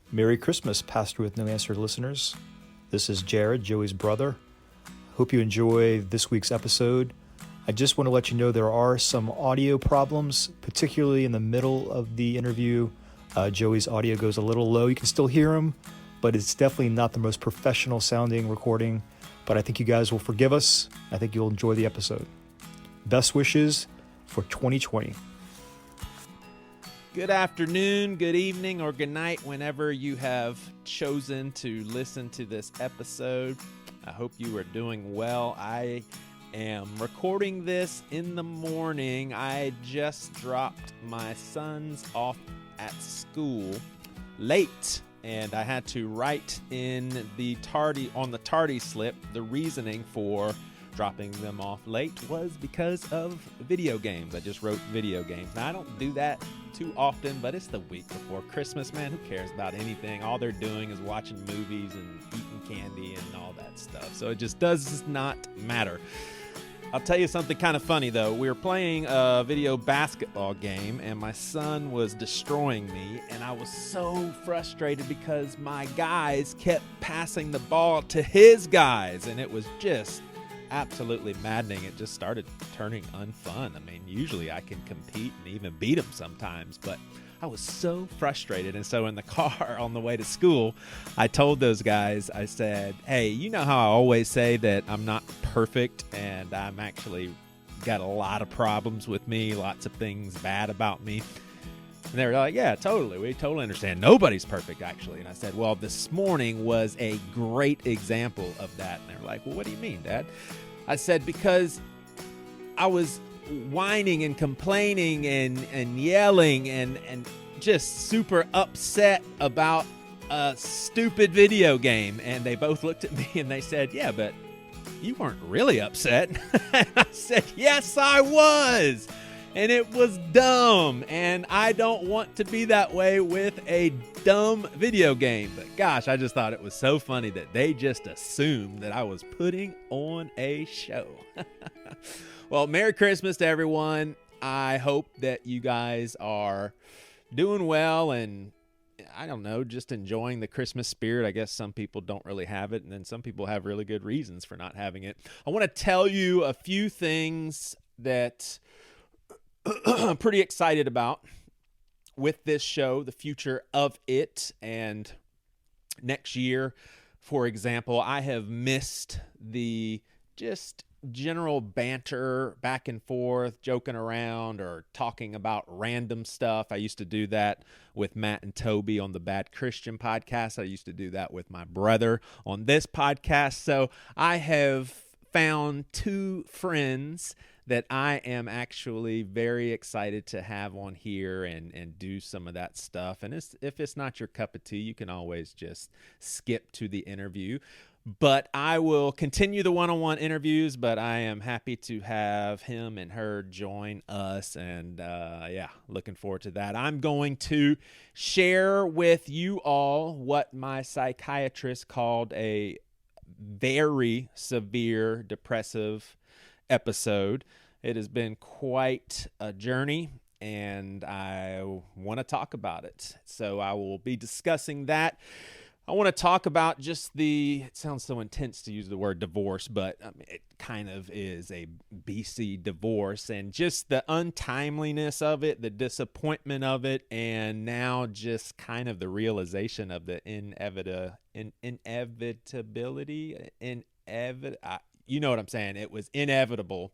Merry Christmas, Pastor with No Answer listeners. This is Jared, Joey's brother. Hope you enjoy this week's episode. I just want to let you know there are some audio problems, particularly in the middle of the interview. Joey's audio goes a little low. You can still hear him, but it's definitely not the most professional sounding recording. But I think you guys will forgive us. I think you'll enjoy the episode. Best wishes for 2020. Good afternoon, good evening, or good night whenever you have chosen to listen to this episode. I hope you are doing well. I am recording this in the morning. I just dropped my sons off at school late, and I had to write in the tardy slip the reasoning for dropping them off late was because of video games. I just wrote video games. Now, I don't do that too often, but it's the week before Christmas, man. Who cares about anything? All they're doing is watching movies and eating candy and all that stuff. So it just does not matter. I'll tell you something kind of funny, though. We were playing a video basketball game, and my son was destroying me, and I was so frustrated because my guys kept passing the ball to his guys, and it was just absolutely maddening. It just started turning unfun. I mean, usually I can compete and even beat them sometimes, but I was so frustrated. And so in the car on the way to school, I told those guys, I said, hey, you know how I always say that I'm not perfect and I'm actually got a lot of problems with me, lots of things bad about me. And they were like, yeah, totally. We totally understand. Nobody's perfect, actually. And I said, well, this morning was a great example of that. And they were like, well, what do you mean, Dad? I said, because I was whining and complaining and yelling and just super upset about a stupid video game. And they both looked at me and they said, yeah, but you weren't really upset. And I said, yes, I was. And it was dumb, and I don't want to be that way with a dumb video game. But gosh, I just thought it was so funny that they just assumed that I was putting on a show. Well, Merry Christmas to everyone. I hope that you guys are doing well and, I don't know, just enjoying the Christmas spirit. I guess some people don't really have it, and then some people have really good reasons for not having it. I want to tell you a few things that I'm pretty excited about with this show, the future of it. And next year, for example, I have missed the just general banter back and forth, joking around or talking about random stuff. I used to do that with Matt and Toby on the Bad Christian podcast. I used to do that with my brother on this podcast. So I have found two friends that I am actually very excited to have on here and do some of that stuff. And if it's not your cup of tea, you can always just skip to the interview. But I will continue the one-on-one interviews, but I am happy to have him and her join us. And looking forward to that. I'm going to share with you all what my psychiatrist called a very severe depressive episode. It has been quite a journey, and I want to talk about it. So I will be discussing that. I want to talk about just it sounds so intense to use the word divorce, but I mean, it kind of is a BC divorce, and just the untimeliness of it, the disappointment of it, and now just kind of the realization of the inevitability. You know what I'm saying? It was inevitable,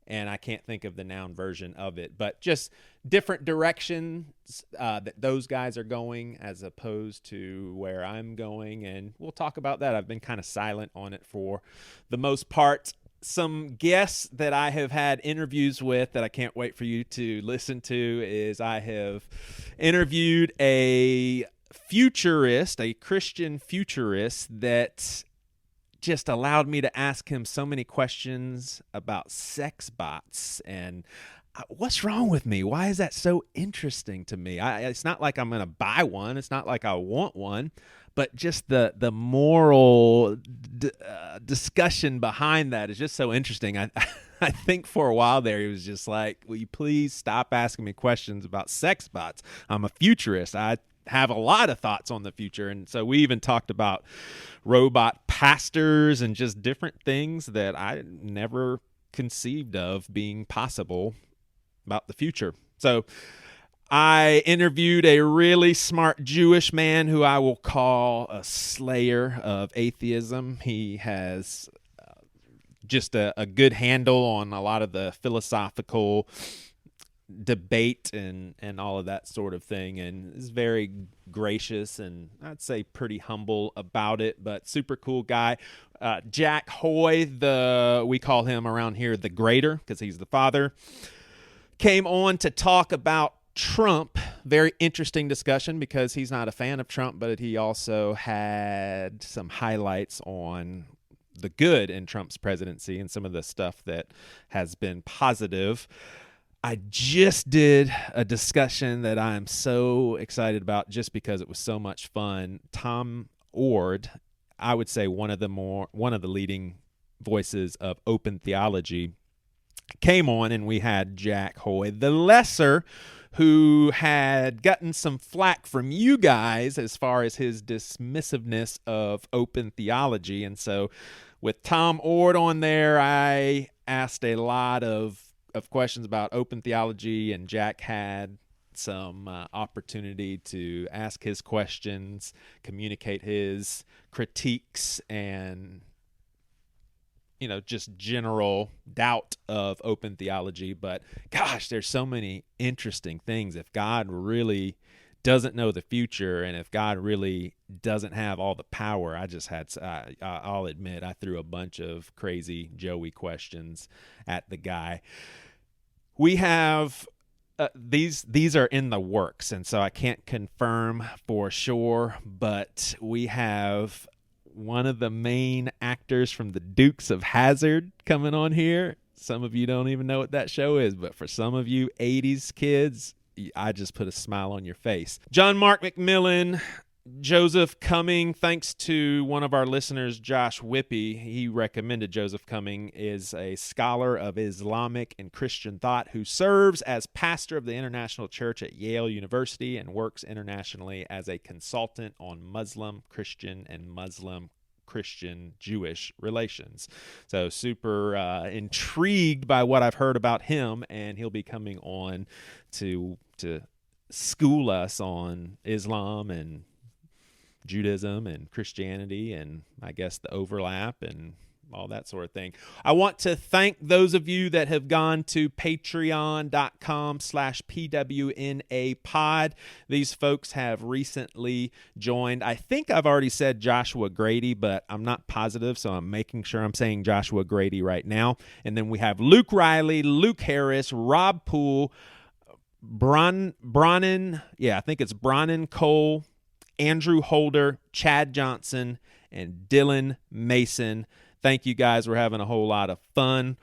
and I can't think of the noun version of it, but just different directions that those guys are going as opposed to where I'm going, and we'll talk about that. I've been kind of silent on it for the most part. Some guests that I have had interviews with that I can't wait for you to listen to is I have interviewed a Christian futurist that just allowed me to ask him so many questions about sex bots and what's wrong with me? Why is that so interesting to me? It's not like I'm going to buy one. It's not like I want one, but just the moral discussion behind that is just so interesting. I think for a while there, he was just like, will you please stop asking me questions about sex bots? I'm a futurist. I have a lot of thoughts on the future. And so we even talked about robot pastors and just different things that I never conceived of being possible about the future. So I interviewed a really smart Jewish man who I will call a slayer of atheism. He has just a good handle on a lot of the philosophical debate and all of that sort of thing, and is very gracious and I'd say pretty humble about it, but super cool guy. Jack Hoy, we call him around here the Greater because he's the father, came on to talk about Trump. Very interesting discussion because he's not a fan of Trump, but he also had some highlights on the good in Trump's presidency and some of the stuff that has been positive. I just did a discussion that I'm so excited about just because it was so much fun. Tom Ord, I would say one of the leading voices of open theology, came on, and we had Jack Hoy, the lesser, who had gotten some flack from you guys as far as his dismissiveness of open theology. And so with Tom Ord on there, I asked a lot of questions about open theology, and Jack had some opportunity to ask his questions, communicate his critiques, and just general doubt of open theology. But gosh, there's so many interesting things. If God really doesn't know the future, and if God really doesn't have all the power, I'll admit I threw a bunch of crazy Joey questions at the guy. We have these are in the works, and so I can't confirm for sure, but we have one of the main actors from the Dukes of Hazzard coming on here. Some of you don't even know what that show is, but for some of you 80s kids, I just put a smile on your face. John Mark McMillan, Joseph Cumming, thanks to one of our listeners, Josh Whippy. He recommended Joseph Cumming is a scholar of Islamic and Christian thought who serves as pastor of the International Church at Yale University and works internationally as a consultant on Muslim, Christian, and Muslim Christian Jewish relations. So super intrigued by what I've heard about him, and he'll be coming on to school us on Islam and Judaism and Christianity, and I guess the overlap and all that sort of thing. I want to thank those of you that have gone to patreon.com/PWNA pod. These folks have recently joined. I think I've already said Joshua Grady, but I'm not positive, so I'm making sure I'm saying Joshua Grady right now. And then we have Luke Riley, Luke Harris, Rob Poole, Brannon, I think it's Brannon Cole, Andrew Holder, Chad Johnson, and Dylan Mason. Thank you guys. We're having a whole lot of fun.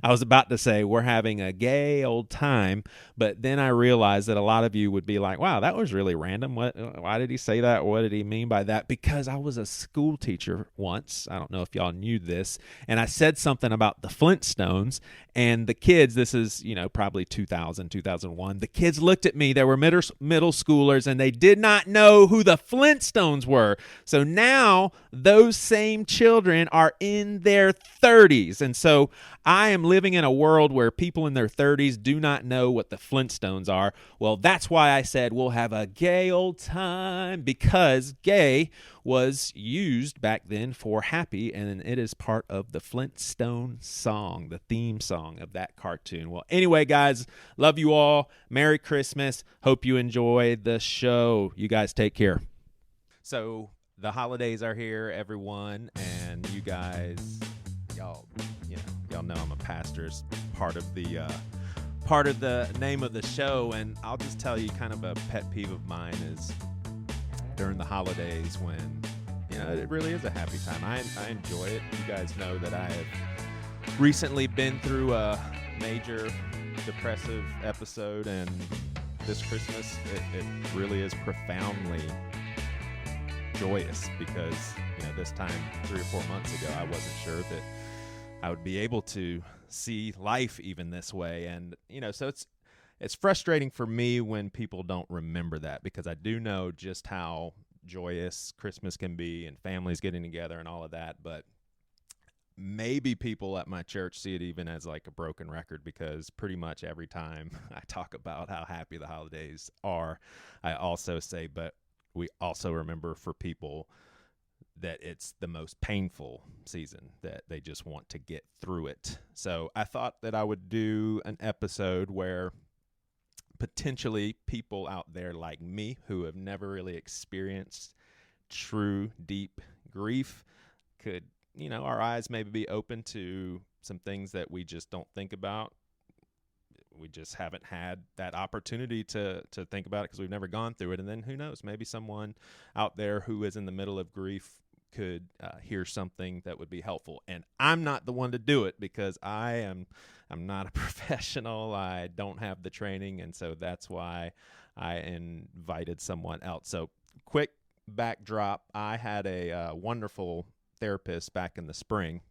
I was about to say we're having a gay old time, but then I realized that a lot of you would be like, wow, that was really random. Why did he say that? What did he mean by that? Because I was a school teacher once. I don't know if y'all knew this. And I said something about the Flintstones, and the kids, this is, probably 2000, 2001. The kids looked at me. They were middle schoolers, and they did not know who the Flintstones were. So now those same children are in their 30s. And so I am living in a world where people in their 30s do not know what the Flintstones are. Well, that's why I said we'll have a gay old time, because gay was used back then for happy, and it is part of the Flintstone song, the theme song of that cartoon. Well, anyway, guys, love you all. Merry Christmas. Hope you enjoy the show. You guys take care. So the holidays are here, everyone, and you guys, y'all know I'm a pastor. It's part of the name of the show, and I'll just tell you kind of a pet peeve of mine is during the holidays when, it really is a happy time. I enjoy it. You guys know that I have recently been through a major depressive episode, and this Christmas, it really is profoundly joyous because, this time 3 or 4 months ago, I wasn't sure that I would be able to see life even this way. And, so it's frustrating for me when people don't remember that, because I do know just how joyous Christmas can be and families getting together and all of that. But maybe people at my church see it even as like a broken record, because pretty much every time I talk about how happy the holidays are, I also say, but we also remember for people that it's the most painful season, that they just want to get through it. So I thought that I would do an episode where potentially people out there like me who have never really experienced true deep grief could, our eyes maybe be open to some things that we just don't think about. We just haven't had that opportunity to think about it because we've never gone through it. And then who knows, maybe someone out there who is in the middle of grief could hear something that would be helpful. And I'm not the one to do it because I'm not a professional. I don't have the training. And so that's why I invited someone else. So quick backdrop. I had a wonderful therapist back in the spring.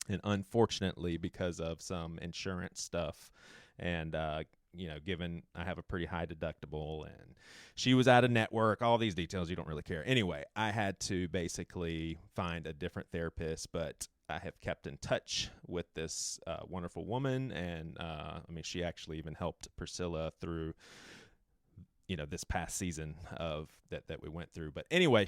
And unfortunately, because of some insurance stuff and, given I have a pretty high deductible and she was out of network, all these details, you don't really care. Anyway, I had to basically find a different therapist, but I have kept in touch with this wonderful woman. And she actually even helped Priscilla through, this past season of that we went through. But anyway,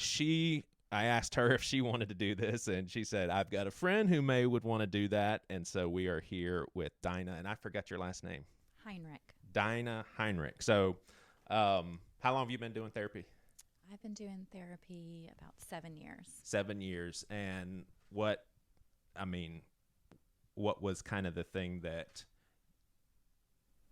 I asked her if she wanted to do this, and she said, I've got a friend who would want to do that. And so we are here with Dinah, and I forgot your last name. Heinrich. Dinah Heinrich. So how long have you been doing therapy? I've been doing therapy about 7 years. 7 years. And what was kind of the thing that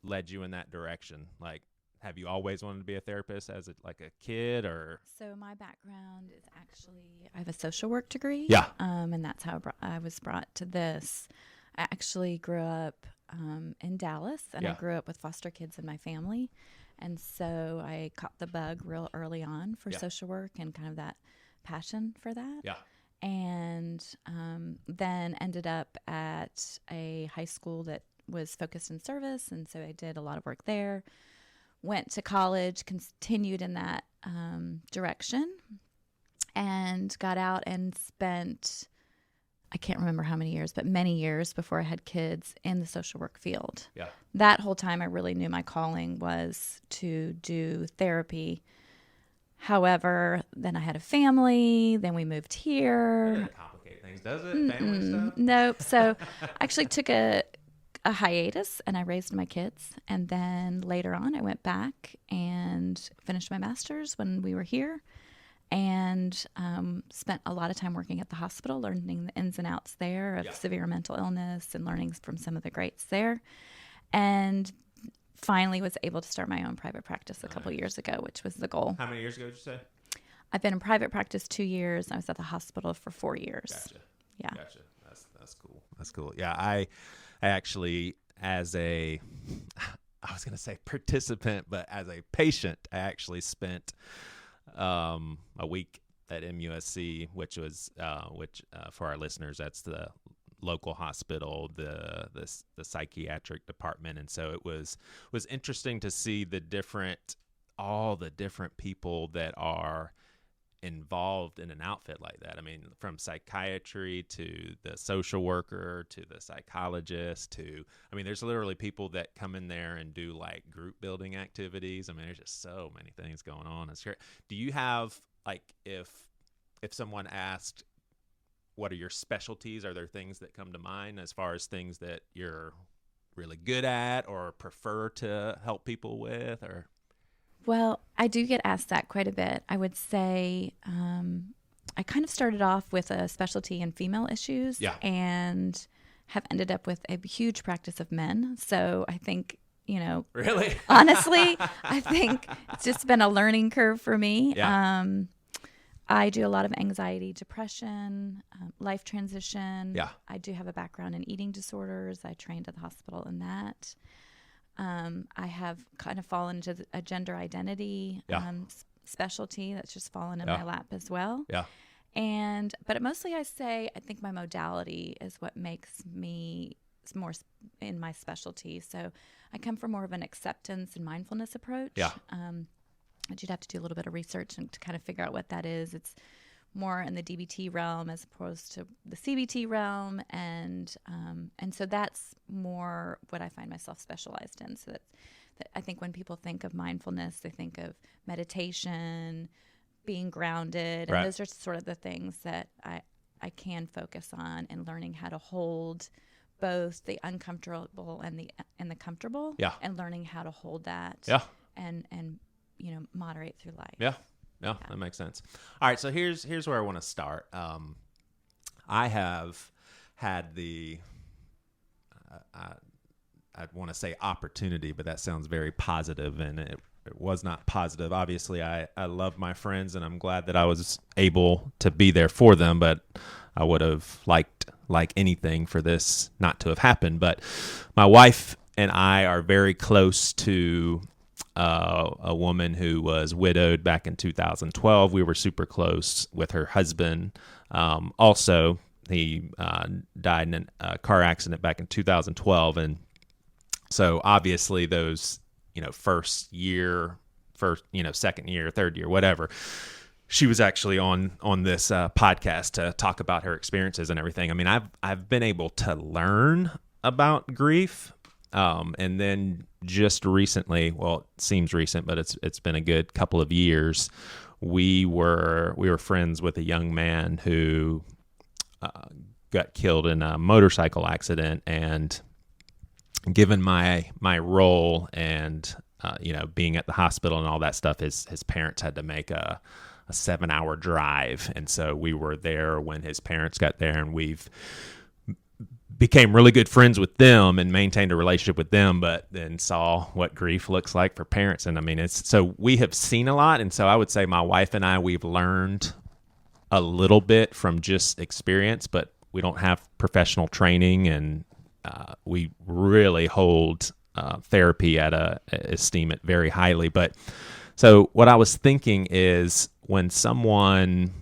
led you in that direction? Like, have you always wanted to be a therapist as a kid, or? So my background is actually, I have a social work degree. Yeah. And that's how I was brought to this. I actually grew up in Dallas, and I grew up with foster kids in my family. And so I caught the bug real early on for social work and kind of that passion for that. Yeah. And then ended up at a high school that was focused in service. And so I did a lot of work there. Went to college, continued in that direction, and got out and spent, I can't remember how many years, but many years before I had kids in the social work field. Yeah. That whole time I really knew my calling was to do therapy. However, then I had a family, then we moved here. That doesn't complicate things, does it? Family stuff? Nope. So I actually took a hiatus and I raised my kids. And then later on I went back and finished my master's when we were here, and spent a lot of time working at the hospital, learning the ins and outs there of severe mental illness and learning from some of the greats there. And finally was able to start my own private practice a couple years ago, which was the goal. How many years ago did you say? I've been in private practice 2 years. I was at the hospital for 4 years. Gotcha. Yeah. Gotcha. That's cool. That's cool. Yeah. I actually, as I was going to say participant, but as a patient, I actually spent a week at MUSC, which was for our listeners, that's the local hospital, the psychiatric department. And so it was interesting to see all the different people that are involved in an outfit like that. I mean, from psychiatry to the social worker to the psychologist there's literally people that come in there and do like group building activities. I mean, there's just so many things going on. It's great. Do you have, like, if someone asked, what are your specialties? Are there things that come to mind as far as things that you're really good at or prefer to help people with, or? Well, I do get asked that quite a bit. I would say I kind of started off with a specialty in female issues and have ended up with a huge practice of men. So I think, Really? Honestly, I think it's just been a learning curve for me. Yeah. I do a lot of anxiety, depression, life transition. Yeah. I do have a background in eating disorders. I trained at the hospital in that. I have kind of fallen into a gender identity specialty that's just fallen in my lap as well. Yeah. But mostly I think my modality is what makes me more in my specialty. So I come from more of an acceptance and mindfulness approach. Yeah. But you'd have to do a little bit of research and to kind of figure out what that is. It's more in the DBT realm as opposed to the CBT realm, and so that's more what I find myself specialized in. So that I think when people think of mindfulness, they think of meditation, being grounded, and those are sort of the things that I can focus on, and learning how to hold both the uncomfortable and the comfortable, and learning how to hold that, and moderate through life. Yeah, that makes sense. All right, so here's where I want to start. I have had the I want to say opportunity, but that sounds very positive, and it was not positive. Obviously, I love my friends, and I'm glad that I was able to be there for them, but I would have liked, like anything, for this not to have happened. But my wife and I are very close to a woman who was widowed back in 2012. We were super close with her husband. Also, he died in a car accident back in 2012. And so obviously those, first year, second year, third year, whatever, she was actually on this podcast to talk about her experiences and everything. I mean, I've been able to learn about grief. And then just recently, well, it seems recent, but it's been a good couple of years. We were friends with a young man who got killed in a motorcycle accident, and given my role and being at the hospital and all that stuff, his parents had to make a 7-hour drive, and so we were there when his parents got there, and we've became really good friends with them and maintained a relationship with them, but then saw what grief looks like for parents. And I mean, so we have seen a lot. And so I would say my wife and I, we've learned a little bit from just experience, but we don't have professional training, and we really hold therapy esteem it very highly. But so what I was thinking is, when someone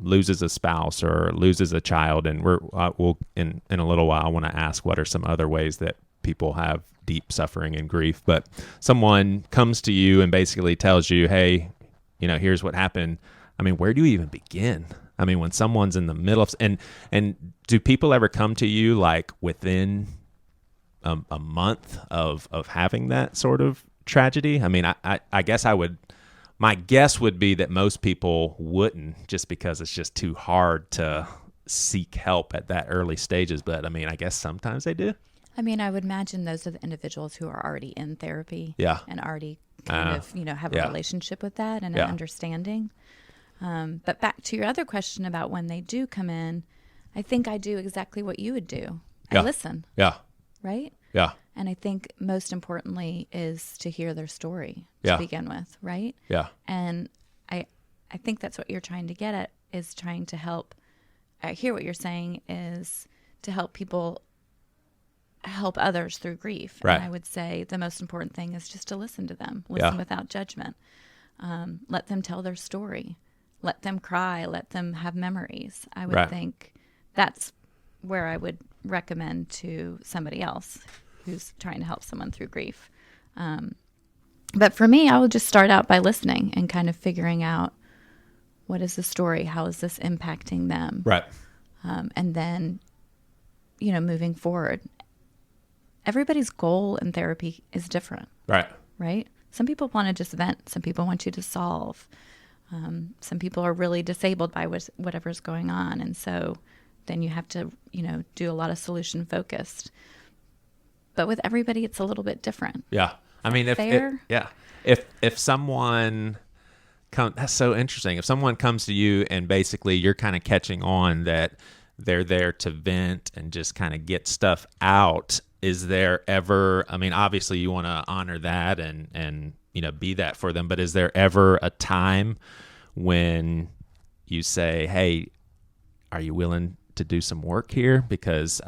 loses a spouse or loses a child, and we'll in a little while I want to ask what are some other ways that people have deep suffering and grief, but someone comes to you and basically tells you, hey, here's what happened. I mean, where do you even begin? I mean, when someone's in the middle of, and do people ever come to you like within a month of having that sort of tragedy? I mean, I guess my guess would be that most people wouldn't, just because it's just too hard to seek help at that early stages. But I mean, I guess sometimes they do. I mean, I would imagine those are the individuals who are already in therapy, and already kind of, have a relationship with that and an understanding. But back to your other question about when they do come in, I think I do exactly what you would do. I listen. Yeah. Right? Yeah. And I think most importantly is to hear their story to begin with, right? Yeah. And I think that's what you're trying to get at, is trying to help. I hear what you're saying is to help people help others through grief. Right. And I would say the most important thing is just to listen to them, listen without judgment. Let them tell their story. Let them cry. Let them have memories. I would think that's where I would recommend to somebody else who's trying to help someone through grief. But for me, I will just start out by listening and kind of figuring out, what is the story? How is this impacting them? Right. And then, moving forward. Everybody's goal in therapy is different. Right. Right? Some people want to just vent. Some people want you to solve. Some people are really disabled by whatever's going on. And so then you have to, do a lot of solution focused. But with everybody, it's a little bit different. Yeah. I mean, if someone that's so interesting. If someone comes to you and basically you're kind of catching on that they're there to vent and just kind of get stuff out, is there ever, I mean, obviously you want to honor that and be that for them, but is there ever a time when you say, hey, are you willing to do some work here? Because,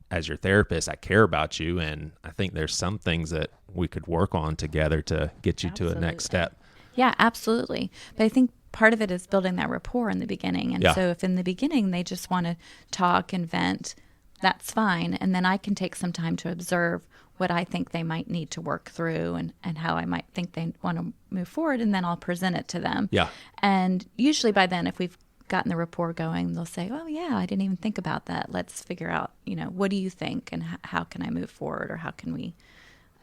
as your therapist, I care about you, and I think there's some things that we could work on together to get you to a next step. Yeah, absolutely. But I think part of it is building that rapport in the beginning. And so if in the beginning they just want to talk and vent, that's fine. And then I can take some time to observe what I think they might need to work through and how I might think they want to move forward. And then I'll present it to them. Yeah. And usually by then, if we've gotten the rapport going, they'll say, oh yeah, I didn't even think about that. Let's figure out, what do you think? And how can I move forward, or how can we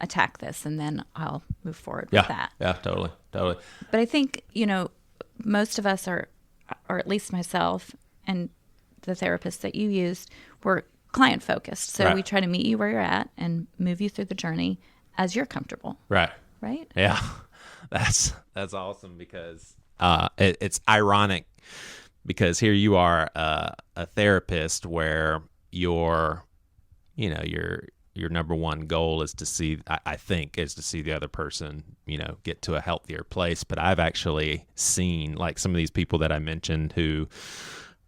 attack this? And then I'll move forward with that. Yeah, totally. Totally. But I think, most of us are, or at least myself and the therapist that you used, were client focused. So we try to meet you where you're at and move you through the journey as you're comfortable. Right. Right. Yeah. That's awesome, because it's ironic, because here you are, a therapist where your number one goal is to see, I think, is to see the other person, get to a healthier place. But I've actually seen, like, some of these people that I mentioned who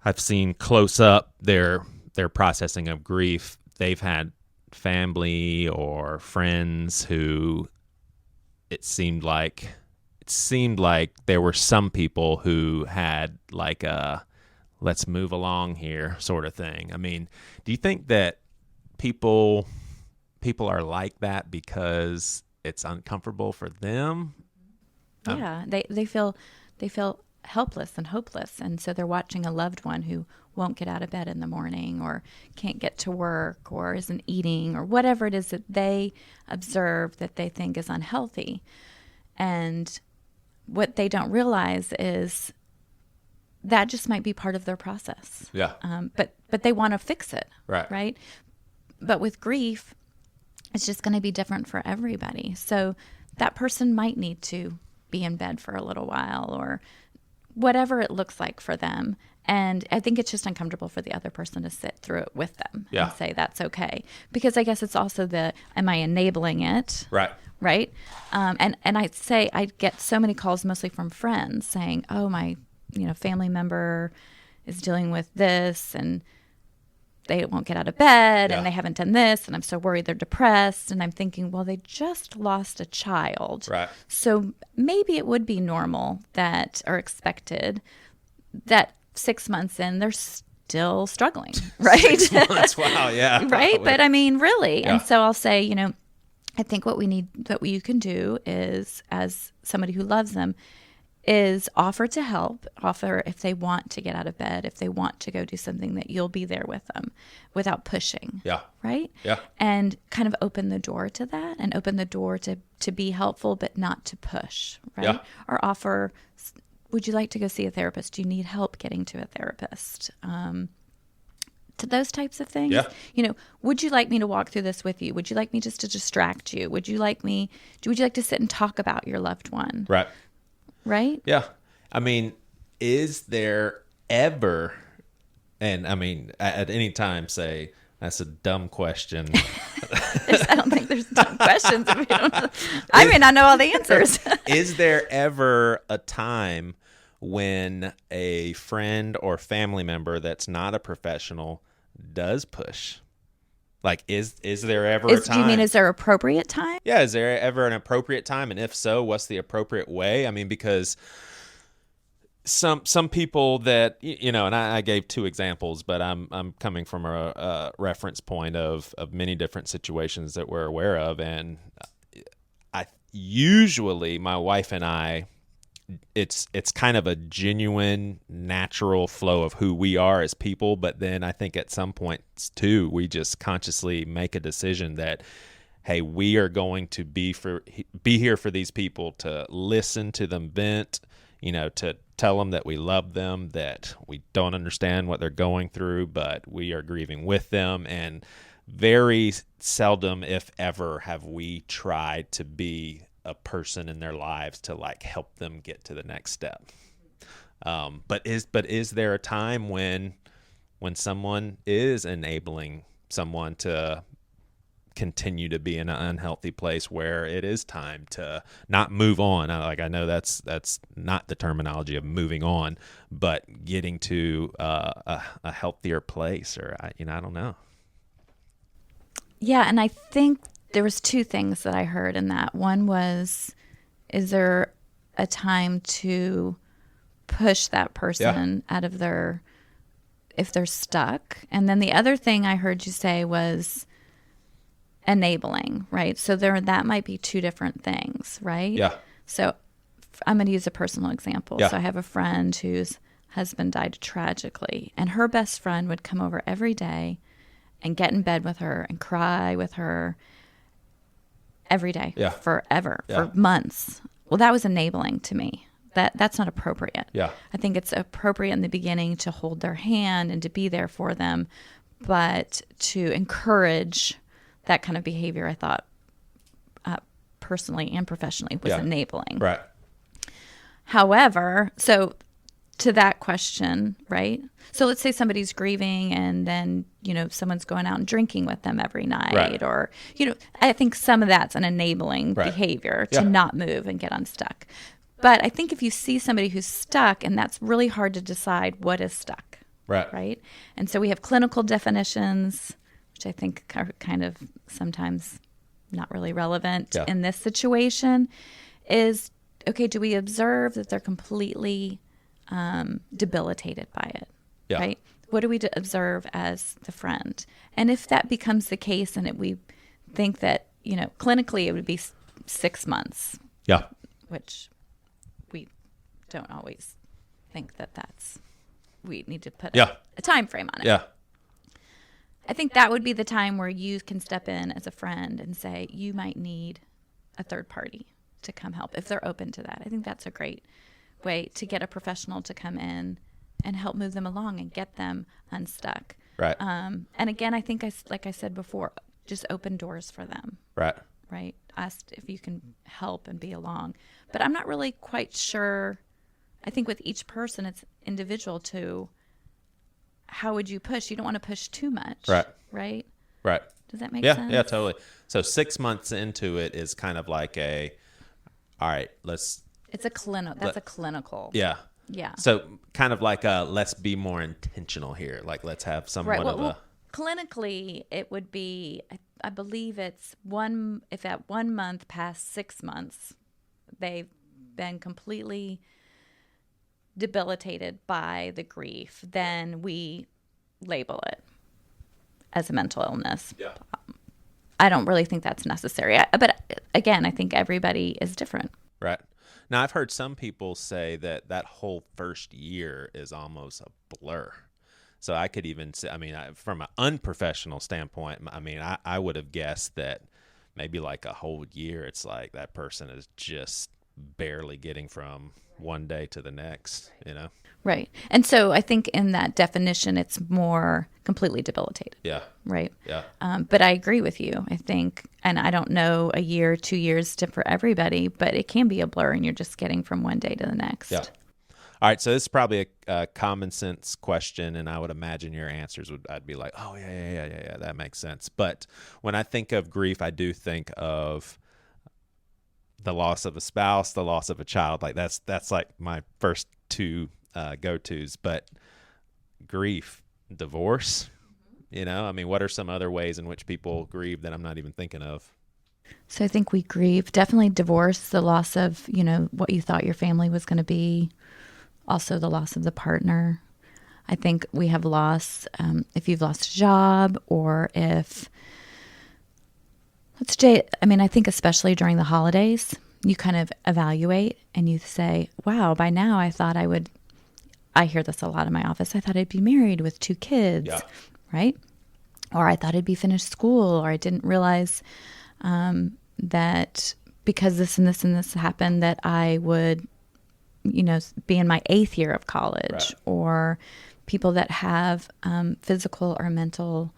I've seen close up their processing of grief. They've had family or friends who it seemed like there were some people who had like a let's move along here sort of thing. I mean, do you think that people are like that because it's uncomfortable for them? Yeah, they feel helpless and hopeless, and so they're watching a loved one who won't get out of bed in the morning, or can't get to work, or isn't eating, or whatever it is that they observe that they think is unhealthy. And what they don't realize is that just might be part of their process. Yeah. But they want to fix it. Right. But with grief, it's just going to be different for everybody. So that person might need to be in bed for a little while, or whatever it looks like for them. And I think it's just uncomfortable for the other person to sit through it with them and say that's okay. Because I guess it's also am I enabling it? Right. Right. And I'd say I get so many calls, mostly from friends, saying, oh, my family member is dealing with this, and they won't get out of bed, and they haven't done this, and I'm so worried they're depressed. And I'm thinking, well, they just lost a child. Right. So maybe it would be normal or expected that 6 months in, they're still struggling, right? 6 months, wow, yeah. Right? Probably. But I mean, really. Yeah. And so I'll say, I think what you can do is, as somebody who loves them, is offer to help, offer if they want to get out of bed, if they want to go do something, that you'll be there with them without pushing. Yeah. Right? Yeah. And kind of open the door to that, and open the door to be helpful, but not to push. Right? Yeah. Or offer, would you like to go see a therapist? Do you need help getting to a therapist? To those types of things. Yeah. Would you like me to walk through this with you? Would you like me just to distract you? Would you like to sit and talk about your loved one? Right. Right? Yeah. I mean, is there ever, and I mean, at any time say, that's a dumb question. I don't think there's dumb questions. If we don't know. I may not know all the answers. Is there ever a time when a friend or family member that's not a professional does push? Like, is there ever a time? Do you mean, is there appropriate time? Yeah, is there ever an appropriate time? And if so, what's the appropriate way? I mean, because some people that, and I gave two examples, but I'm coming from a reference point of many different situations that we're aware of. And usually my wife and I, it's kind of a genuine, natural flow of who we are as people. But then I think at some points too, we just consciously make a decision that, hey, we are going to be here for these people, to listen to them vent, to tell them that we love them, that we don't understand what they're going through, but we are grieving with them. And very seldom, if ever, have we tried to be a person in their lives to like help them get to the next step. But is there a time when someone is enabling someone to continue to be in an unhealthy place where it is time to not move on? I know that's not the terminology of moving on, but getting to a healthier place, or I don't know. Yeah, and I think there was two things that I heard in that. One was, is there a time to push that person out of their if they're stuck. And then the other thing I heard you say was enabling, right? So that might be two different things, right? Yeah. So I'm going to use a personal example. Yeah. So I have a friend whose husband died tragically, and her best friend would come over every day and get in bed with her and cry with her every day, Yeah. forever, Yeah. for months. Well, that was enabling to me. That's not appropriate. Yeah. I think it's appropriate in the beginning to hold their hand and to be there for them, but to encourage that kind of behavior, I thought, personally and professionally, was enabling. Right. However, so to that question, right? So let's say somebody's grieving and then, someone's going out and drinking with them every night, Right. or, I think some of that's an enabling Right. behavior Yeah. to not move and get unstuck. But I think if you see somebody who's stuck, and that's really hard to decide what is stuck, Right. right? And so we have clinical definitions, which I think are kind of sometimes not really relevant Yeah. in this situation. Is, okay, do we observe that they're completely debilitated by it, Yeah. right? What do we observe as the friend? And if that becomes the case, and we think that, clinically it would be 6 months, Yeah. which we don't always think we need to put Yeah. a time frame on it. Yeah. I think that would be the time where you can step in as a friend and say, you might need a third party to come help, if they're open to that. I think that's a great way to get a professional to come in and help move them along and get them unstuck. Right. And again, I think, like I said before, just open doors for them, Right. right? Ask if you can help and be along. But I'm not really quite sure. I think with each person, it's individual to how would you push? You don't want to push too much. Right. Right? Right. Does that make Yeah. sense? Yeah, totally. So 6 months into it is kind of like all right, let's. It's a clinical. That's a clinical. Yeah. Yeah. So kind of like let's be more intentional here. Like let's have somewhat Right. of Well, clinically, it would be, I believe it's if at 1 month past 6 months, they've been completely debilitated by the grief, then we label it as a mental illness. Yeah. I don't really think that's necessary. But again, I think everybody is different. Right. Now, I've heard some people say that whole first year is almost a blur. So I could even say, from an unprofessional standpoint, I would have guessed that maybe like a whole year, it's like that person is just barely getting from one day to the next, Right. And so I think in that definition, it's more completely debilitated. Yeah. Right. Yeah. But I agree with you. I think, and I don't know a year, 2 years for everybody, but it can be a blur and you're just getting from one day to the next. Yeah. All right. So this is probably a common sense question, and I would imagine your answers I'd be like, oh, yeah, that makes sense. But when I think of grief, I do think of the loss of a spouse, the loss of a child. Like that's like my first two go-tos. But grief, divorce, what are some other ways in which people grieve that I'm not even thinking of? So I think we grieve, definitely divorce, the loss of, what you thought your family was going to be, also the loss of the partner. I think we have loss, if you've lost a job, or if, I think especially during the holidays, you kind of evaluate and you say, wow, by now I hear this a lot in my office, I thought I'd be married with 2 kids, Yeah. right? Or I thought I'd be finished school, or I didn't realize that because this and this and this happened that I would, be in my 8th year of college. Right. Or people that have physical or mental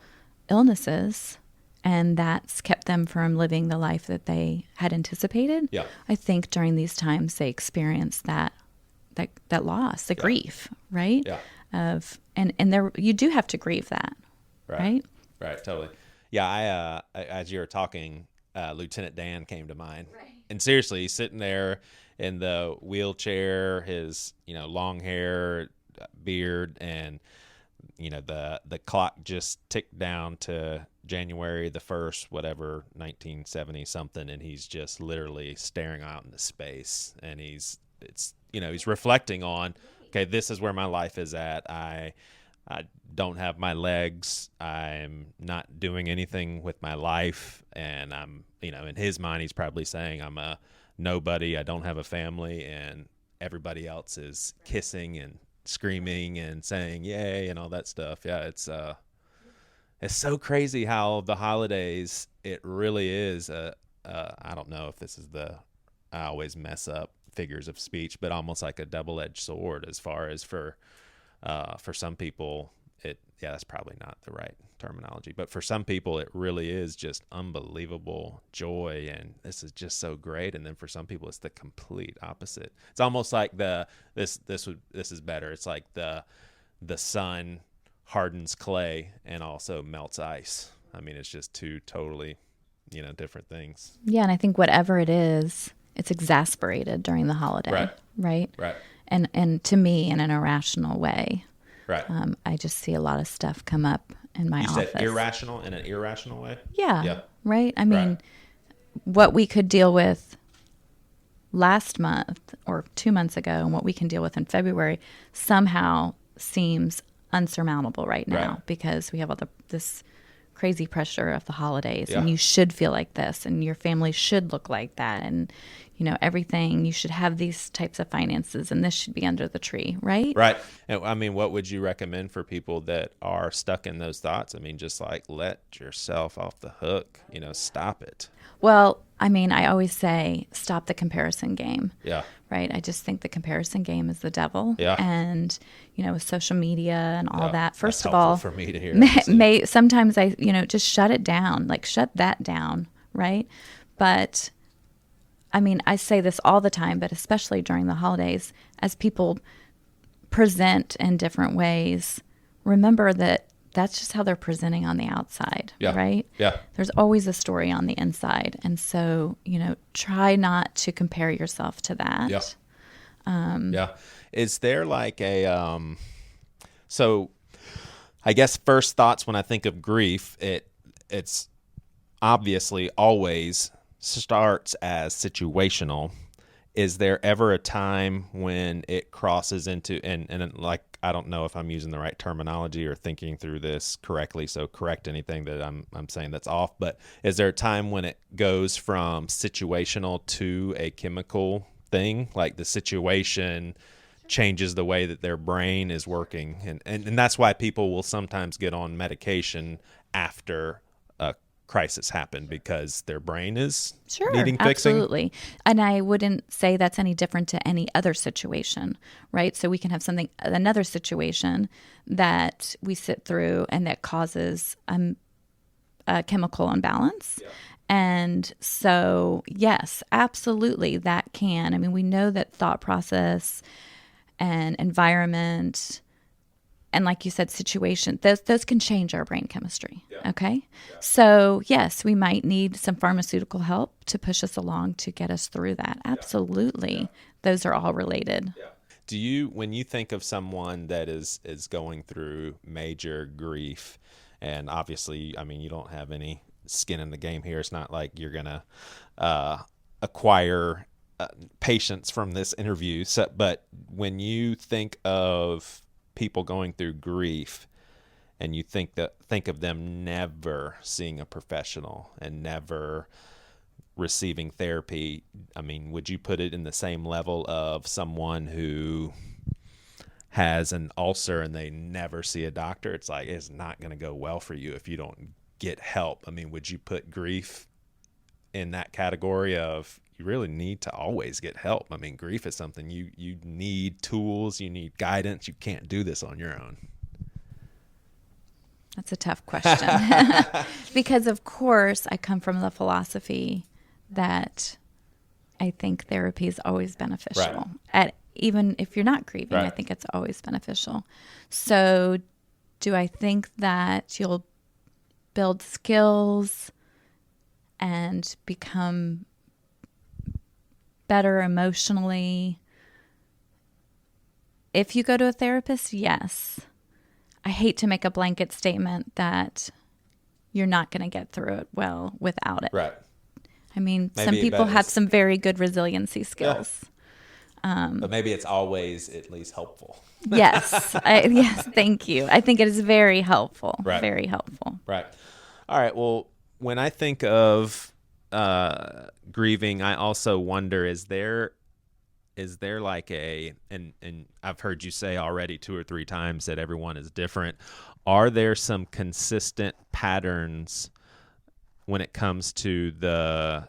illnesses, and that's kept them from living the life that they had anticipated. Yeah. I think during these times they experience that loss, the grief, right? Yeah. And there, you do have to grieve that, right? Right, totally. Yeah, as you were talking, Lieutenant Dan came to mind. Right. And seriously, he's sitting there in the wheelchair, his, long hair, beard, and, the clock just ticked down to January the 1st, whatever, 1970 something, and he's just literally staring out into space, and he's reflecting on, okay, this is where my life is at. I I don't have my legs. I'm not doing anything with my life. And I'm, in his mind, he's probably saying I'm a nobody. I don't have a family, and everybody else is kissing and screaming and saying yay and all that stuff. Yeah, it's so crazy how the holidays, it really is I don't know if this is I always mess up figures of speech, but almost like a double-edged sword, as far as for some people, that's probably not the right terminology, but for some people it really is just unbelievable joy, and this is just so great. And then for some people it's the complete opposite. It's almost like this is better. It's like the sun hardens clay and also melts ice. I mean, it's just two totally, different things. Yeah, and I think whatever it is, it's exasperated during the holiday, right? Right. And to me, in an irrational way. Right. I just see a lot of stuff come up in my office. You said irrational in an irrational way? Yeah. Right? I mean, what we could deal with last month or 2 months ago and what we can deal with in February somehow seems unsurmountable right now because we have all this crazy pressure of the holidays, and you should feel like this, and your family should look like that, and everything, you should have these types of finances, and this should be under the tree, right? Right. And I mean, what would you recommend for people that are stuck in those thoughts? I mean, just like let yourself off the hook, stop it. Well, I mean, I always say stop the comparison game. Yeah. Right. I just think the comparison game is the devil. Yeah. And, with social media and all that, first That's of all, for me to hear. Sometimes I, just shut it down, like shut that down. Right. But I mean, I say this all the time, but especially during the holidays, as people present in different ways, remember that that's just how they're presenting on the outside, right? Yeah. There's always a story on the inside. And so, try not to compare yourself to that. Yeah. Is there like so I guess first thoughts when I think of grief, it's obviously always starts as situational. Is there ever a time when it crosses into, and like, I don't know if I'm using the right terminology or thinking through this correctly, so correct anything that I'm saying that's off, but is there a time when it goes from situational to a chemical thing, like the situation changes the way that their brain is working, and that's why people will sometimes get on medication after a crisis happened, because their brain is needing fixing. Absolutely. And I wouldn't say that's any different to any other situation, right? So we can have another situation that we sit through and that causes a chemical imbalance. Yeah. And so, yes, absolutely, that can. I mean, we know that thought process and environment and, like you said, situation, those can change our brain chemistry, okay? Yeah. So, yes, we might need some pharmaceutical help to push us along to get us through that. Absolutely. Yeah. Those are all related. Yeah. Do you, when you think of someone that is going through major grief, and obviously, I mean, you don't have any skin in the game here. It's not like you're going to acquire patience from this interview. So, but when you think of people going through grief and you think of them never seeing a professional and never receiving therapy, I mean, would you put it in the same level of someone who has an ulcer and they never see a doctor? It's like, it's not going to go well for you if you don't get help. I mean, would you put grief in that category of you really need to always get help? I mean, grief is something you need tools, you need guidance. You can't do this on your own. That's a tough question. Because, of course, I come from the philosophy that I think therapy is always beneficial. Right. Even if you're not grieving, right. I think it's always beneficial. So do I think that you'll build skills and become better emotionally if you go to a therapist? Yes. I hate to make a blanket statement that you're not going to get through it well without it. Right. I mean, some people have some very good resiliency skills. But maybe it's always at least helpful. Yes. Yes. Thank you. I think it is very helpful. Right. Very helpful. Right. All right. Well, when I think of grieving, I also wonder, is there like and I've heard you say already 2 or 3 times that everyone is different. Are there some consistent patterns when it comes to the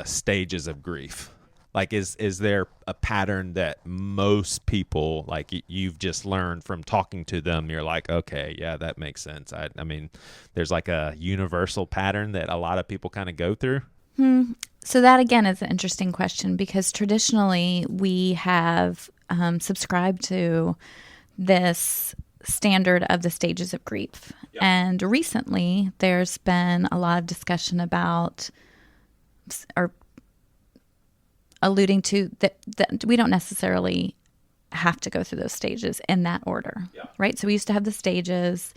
stages of grief? Like, is there a pattern that most people, like, you've just learned from talking to them, you're like, okay, yeah, that makes sense. I mean, there's like a universal pattern that a lot of people kind of go through? So that, again, is an interesting question, because traditionally we have subscribed to this standard of the stages of grief. Yep. And recently there's been a lot of discussion about, or alluding to, that we don't necessarily have to go through those stages in that order, right? So we used to have the stages,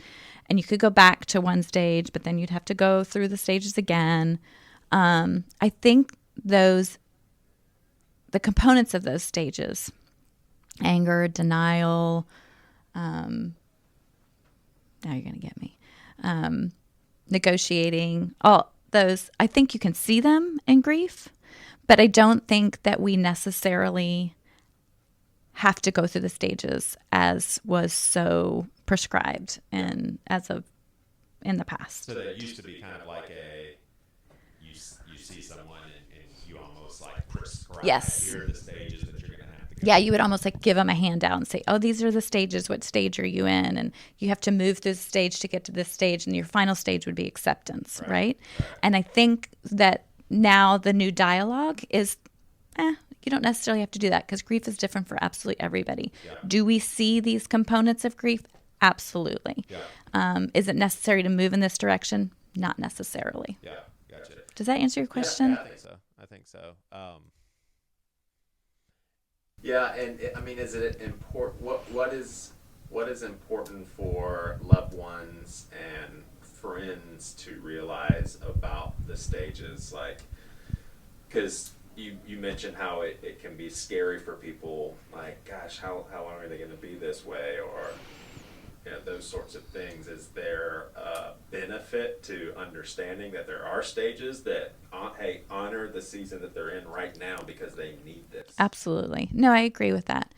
and you could go back to one stage, but then you'd have to go through the stages again. I think the components of those stages, anger, denial, now you're going to get me, negotiating, all those, I think you can see them in grief, but I don't think that we necessarily have to go through the stages as was so prescribed in the past. So that used to be kind of like you see someone and you almost like prescribe, Yes. here are the stages that you're going to have to go. Yeah, you would almost like give them a handout and say, oh, these are the stages. What stage are you in? And you have to move through the stage to get to this stage. And your final stage would be acceptance, right? And I think that now the new dialogue is, you don't necessarily have to do that, because grief is different for absolutely everybody. Yeah. Do we see these components of grief? Absolutely. Yeah. Is it necessary to move in this direction? Not necessarily. Yeah, gotcha. Does that answer your question? Yeah, I think so. Yeah, and I mean, is it important? What is important for loved ones and friends to realize about the stages? Like, because you mentioned how it can be scary for people. Like, gosh, how long are they going to be this way? Or, those sorts of things. Is there a benefit to understanding that there are stages that, hey, honor the season that they're in right now because they need this? Absolutely. No, I agree with that.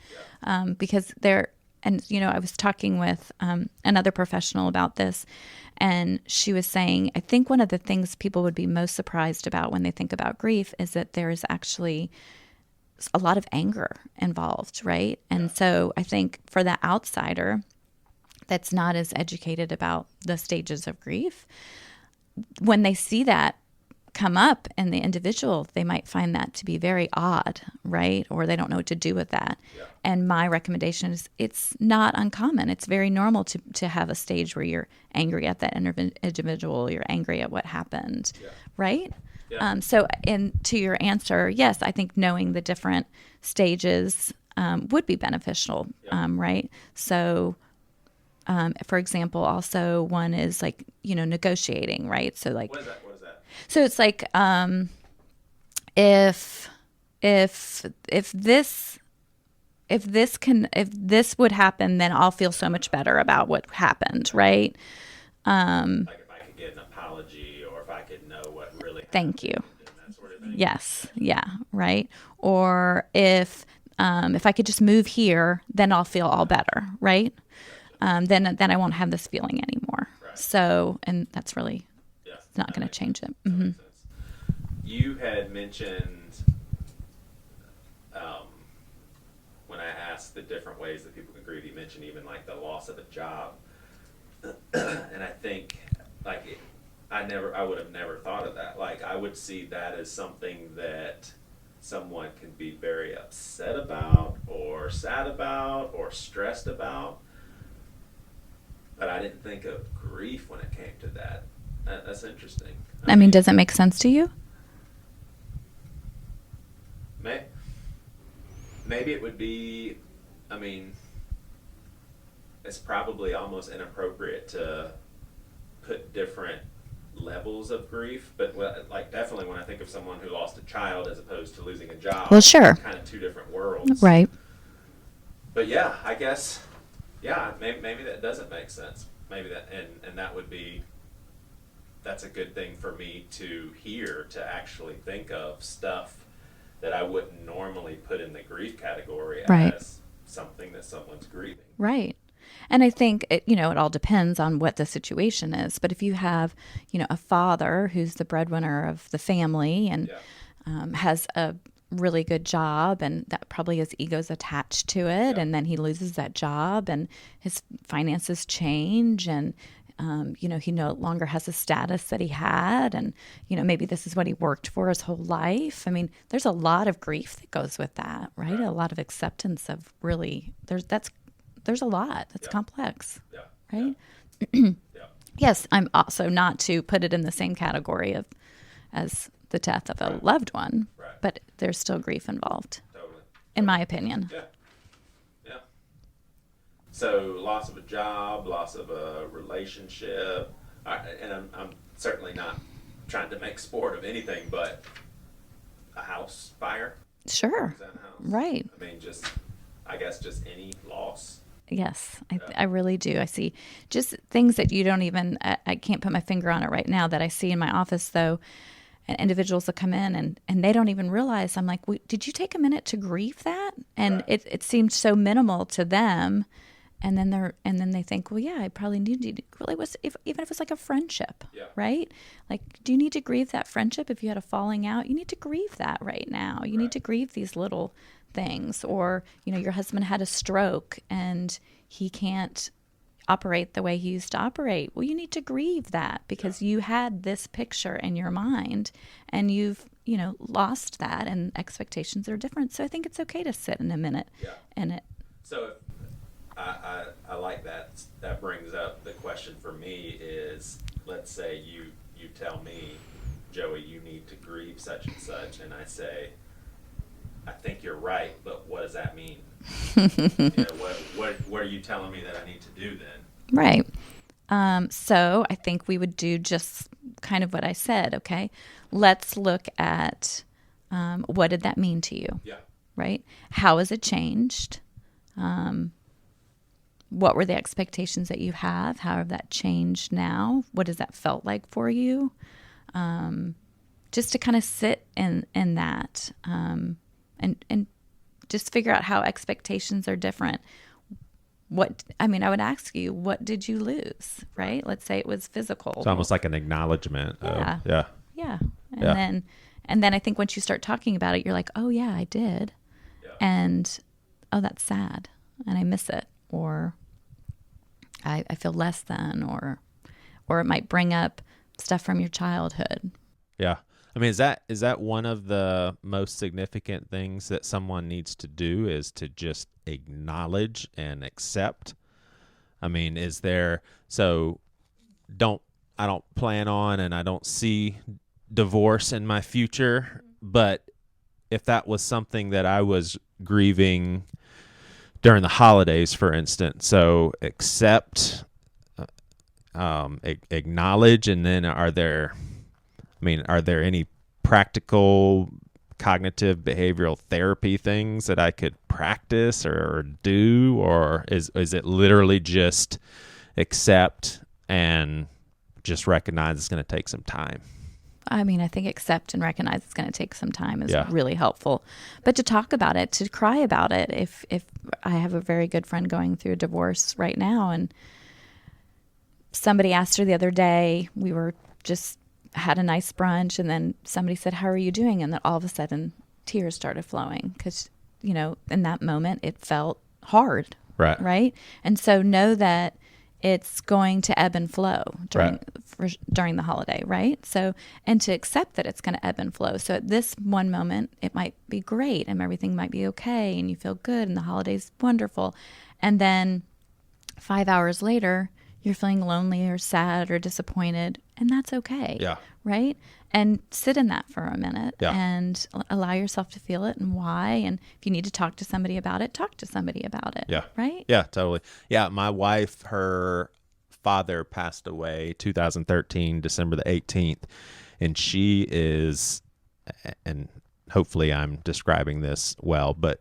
Yeah. Because I was talking with another professional about this, and she was saying, I think one of the things people would be most surprised about when they think about grief is that there is actually a lot of anger involved, right? And so I think for the outsider that's not as educated about the stages of grief, when they see that come up in the individual, they might find that to be very odd, right? Or they don't know what to do with that. Yeah. And my recommendation is, it's not uncommon. It's very normal to have a stage where you're angry at that individual, you're angry at what happened, right? Yeah. So to your answer, yes, I think knowing the different stages would be beneficial, right? So for example, also one is like, negotiating, right? So like, what is that? So it's like, if this would happen, then I'll feel so much better about what happened, right? Like if I could get an apology, or if I could know what really happened. Thank you. That sort of thing. Yes. Yeah. Right. Or if I could just move here, then I'll feel all better, right? Then I won't have this feeling anymore. Right. So, and that's really. It's not going to change it. Mm-hmm. You had mentioned, when I asked the different ways that people can grieve, you mentioned even like the loss of a job. And I think like I would have never thought of that. Like, I would see that as something that someone can be very upset about or sad about or stressed about. But I didn't think of grief when it came to that. That's interesting. I mean, does it make sense to you? Maybe it would be, I mean, it's probably almost inappropriate to put different levels of grief, but like definitely when I think of someone who lost a child as opposed to losing a job, Well, sure. kind of two different worlds. Right. But yeah, I guess, yeah, maybe that doesn't make sense. Maybe that, and that would be, that's a good thing for me to hear, to actually think of stuff that I wouldn't normally put in the grief category Right. as something that someone's grieving. Right. And I think, it all depends on what the situation is. But if you have, a father who's the breadwinner of the family and has a really good job, and that probably his ego's attached to it, and then he loses that job and his finances change, and he no longer has the status that he had, and maybe this is what he worked for his whole life. I mean, there's a lot of grief that goes with that, right? A lot of acceptance of really there's a lot that's complex, right? Yes, I'm also not to put it in the same category as the death of a loved one, but there's still grief involved, in my opinion. Yeah. So loss of a job, loss of a relationship, and I'm certainly not trying to make sport of anything, but a house fire. Sure. House. Right. I mean, I guess just any loss. Yes, I really do. I see just things that you don't even, I can't put my finger on it right now, that I see in my office, though, and individuals that come in and they don't even realize. I'm like, did you take a minute to grieve that? And it seemed so minimal to them. And then they think, well, yeah, I probably needed to. Really, even if it's like a friendship, right? Like, do you need to grieve that friendship? If you had a falling out, you need to grieve that right now. You need to grieve these little things. Or your husband had a stroke and he can't operate the way he used to operate. Well, you need to grieve that because you had this picture in your mind and you've lost that, and expectations are different. So I think it's okay to sit in a minute in it. So I like that. That brings up the question for me is, let's say you tell me, Joey, you need to grieve such and such, and I say, I think you're right, but what does that mean? What are you telling me that I need to do then? Right. So I think we would do just kind of what I said. Okay, let's look at what did that mean to you? Yeah. Right. How has it changed? What were the expectations that you have? How have that changed now? What has that felt like for you? Just to kind of sit in that and just figure out how expectations are different. I would ask you, what did you lose, right? Let's say it was physical. It's almost like an acknowledgement. Yeah. And then I think once you start talking about it, you're like, oh yeah, I did. Yeah. And oh, that's sad. And I miss it. Or I feel less than, or it might bring up stuff from your childhood. Yeah. I mean, is that one of the most significant things that someone needs to do, is to just acknowledge and accept? I mean, I don't plan on, and I don't see divorce in my future, but if that was something that I was grieving during the holidays, for instance, so accept, acknowledge, and then are there any practical cognitive behavioral therapy things that I could practice or do, or is it literally just accept and just recognize it's going to take some time? I mean, I think accept and recognize it's going to take some time is really helpful. But to talk about it, to cry about it, if I have a very good friend going through a divorce right now, and somebody asked her the other day, we were just had a nice brunch, and then somebody said, how are you doing? And then all of a sudden tears started flowing because, in that moment it felt hard. Right. And so know that it's going to ebb and flow during the holiday, right? So, and to accept that it's going to ebb and flow. So at this one moment, it might be great and everything might be okay and you feel good and the holiday's wonderful. And then 5 hours later, you're feeling lonely or sad or disappointed, and that's okay. Yeah. Right? And sit in that for a minute and allow yourself to feel it and why. And if you need to talk to somebody about it, talk to somebody about it. Yeah. Right? Yeah, totally. Yeah, my wife, her father passed away 2013, December the 18th. And she is, and hopefully I'm describing this well, but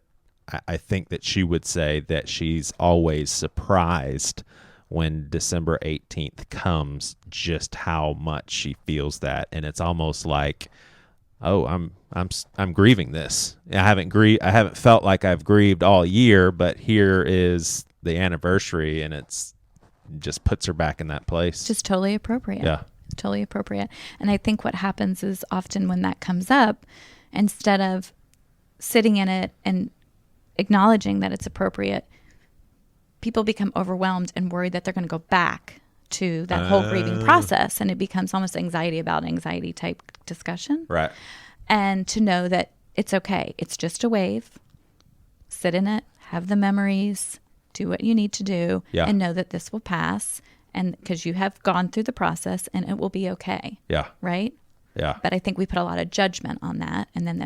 I think that she would say that she's always surprised when December 18th comes, just how much she feels that. And it's almost like, oh, I'm grieving this. I haven't felt like I've grieved all year, but here is the anniversary, and it's just puts her back in that place. Just totally appropriate. Yeah. Totally appropriate. And I think what happens is often when that comes up, instead of sitting in it and acknowledging that it's appropriate, people become overwhelmed and worried that they're going to go back to that whole grieving process, and it becomes almost anxiety type discussion. Right. And to know that it's okay. It's just a wave. Sit in it, have the memories, do what you need to do, and know that this will pass, and because you have gone through the process and it will be okay. Yeah. Right? Yeah. But I think we put a lot of judgment on that, and then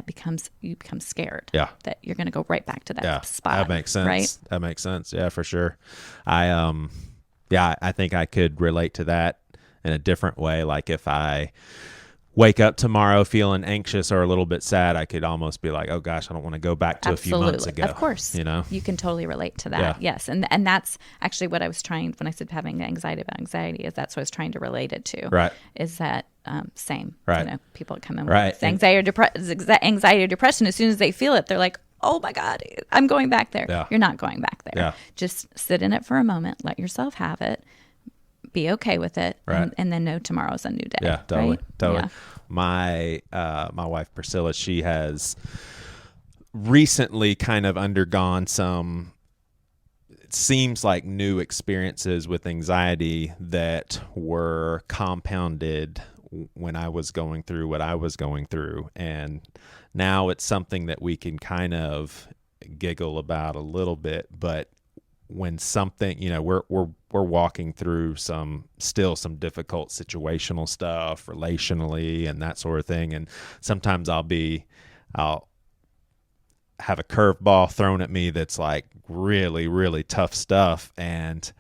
you become scared. Yeah. That you're going to go right back to that spot. That makes sense. Right? That makes sense. Yeah, for sure. I think I could relate to that in a different way. Like if I wake up tomorrow feeling anxious or a little bit sad, I could almost be like, oh gosh, I don't want to go back to a few months ago. Of course. You know? You can totally relate to that. Yeah. Yes. And that's actually what I was trying, when I said having anxiety about anxiety, is that's what I was trying to relate it to. Right. Is that same. Right. You know, people come in Right. with anxiety or depression. As soon as they feel it, they're like, oh my God, I'm going back there. Yeah. You're not going back there. Yeah. Just sit in it for a moment. Let yourself have it. Be okay with it. Right. And then know tomorrow's a new day. Yeah, totally. Right? Totally. Yeah. My wife Priscilla, she has recently kind of undergone some, it seems like, new experiences with anxiety that were compounded when I was going through what I was going through. And now it's something that we can kind of giggle about a little bit, but when something, you know, we're walking through some difficult situational stuff relationally and that sort of thing. And sometimes I'll have a curveball thrown at me that's like really, really tough stuff. And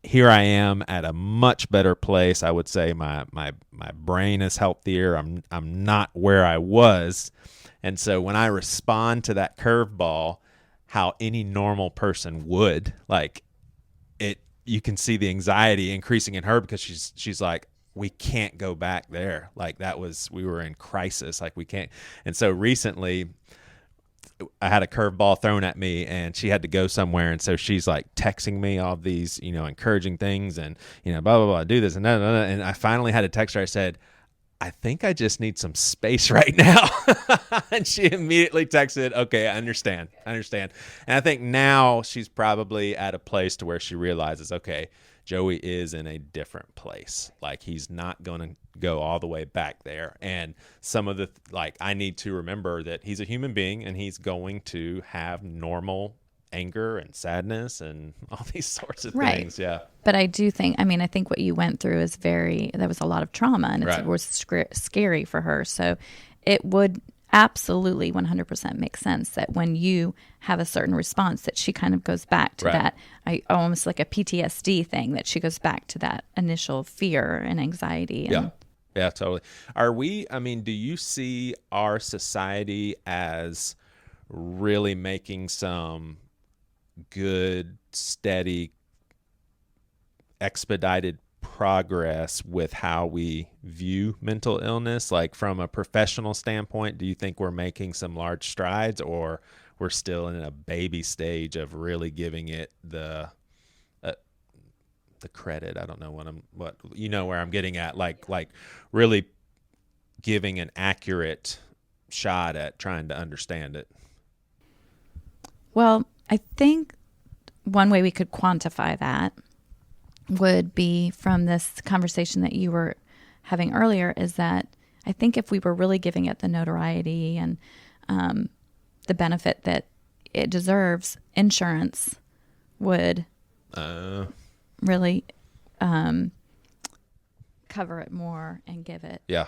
here I am at a much better place. I would say my brain is healthier. I'm not where I was. And so when I respond to that curveball, how any normal person would, like, it, you can see the anxiety increasing in her because she's like, we can't go back there. Like we were in crisis. Like we can't. And so recently I had a curveball thrown at me and she had to go somewhere. And so she's like texting me all these, you know, encouraging things and, you know, blah, blah, blah, do this and that. And I finally had to text her. I said, I think I just need some space right now. And she immediately texted, okay, I understand. And I think now she's probably at a place to where she realizes, okay, Joey is in a different place. Like he's not going to go all the way back there. And some of I need to remember that he's a human being and he's going to have normal anger and sadness and all these sorts of things. Yeah. But I do think, I think what you went through is there was a lot of trauma and it was scary for her. So it would absolutely 100% make sense that when you have a certain response that she kind of goes back to that, almost like a PTSD thing, that she goes back to that initial fear and anxiety. And Yeah, totally. Do you see our society as really making some good, steady, expedited progress with how we view mental illness? Like from a professional standpoint, do you think we're making some large strides, or we're still in a baby stage of really giving it the credit? I don't know what you know where I'm getting at, like really giving an accurate shot at trying to understand it. Well, I think one way we could quantify that would be from this conversation that you were having earlier, is that I think if we were really giving it the notoriety and the benefit that it deserves, insurance would really cover it more and give it. Yeah.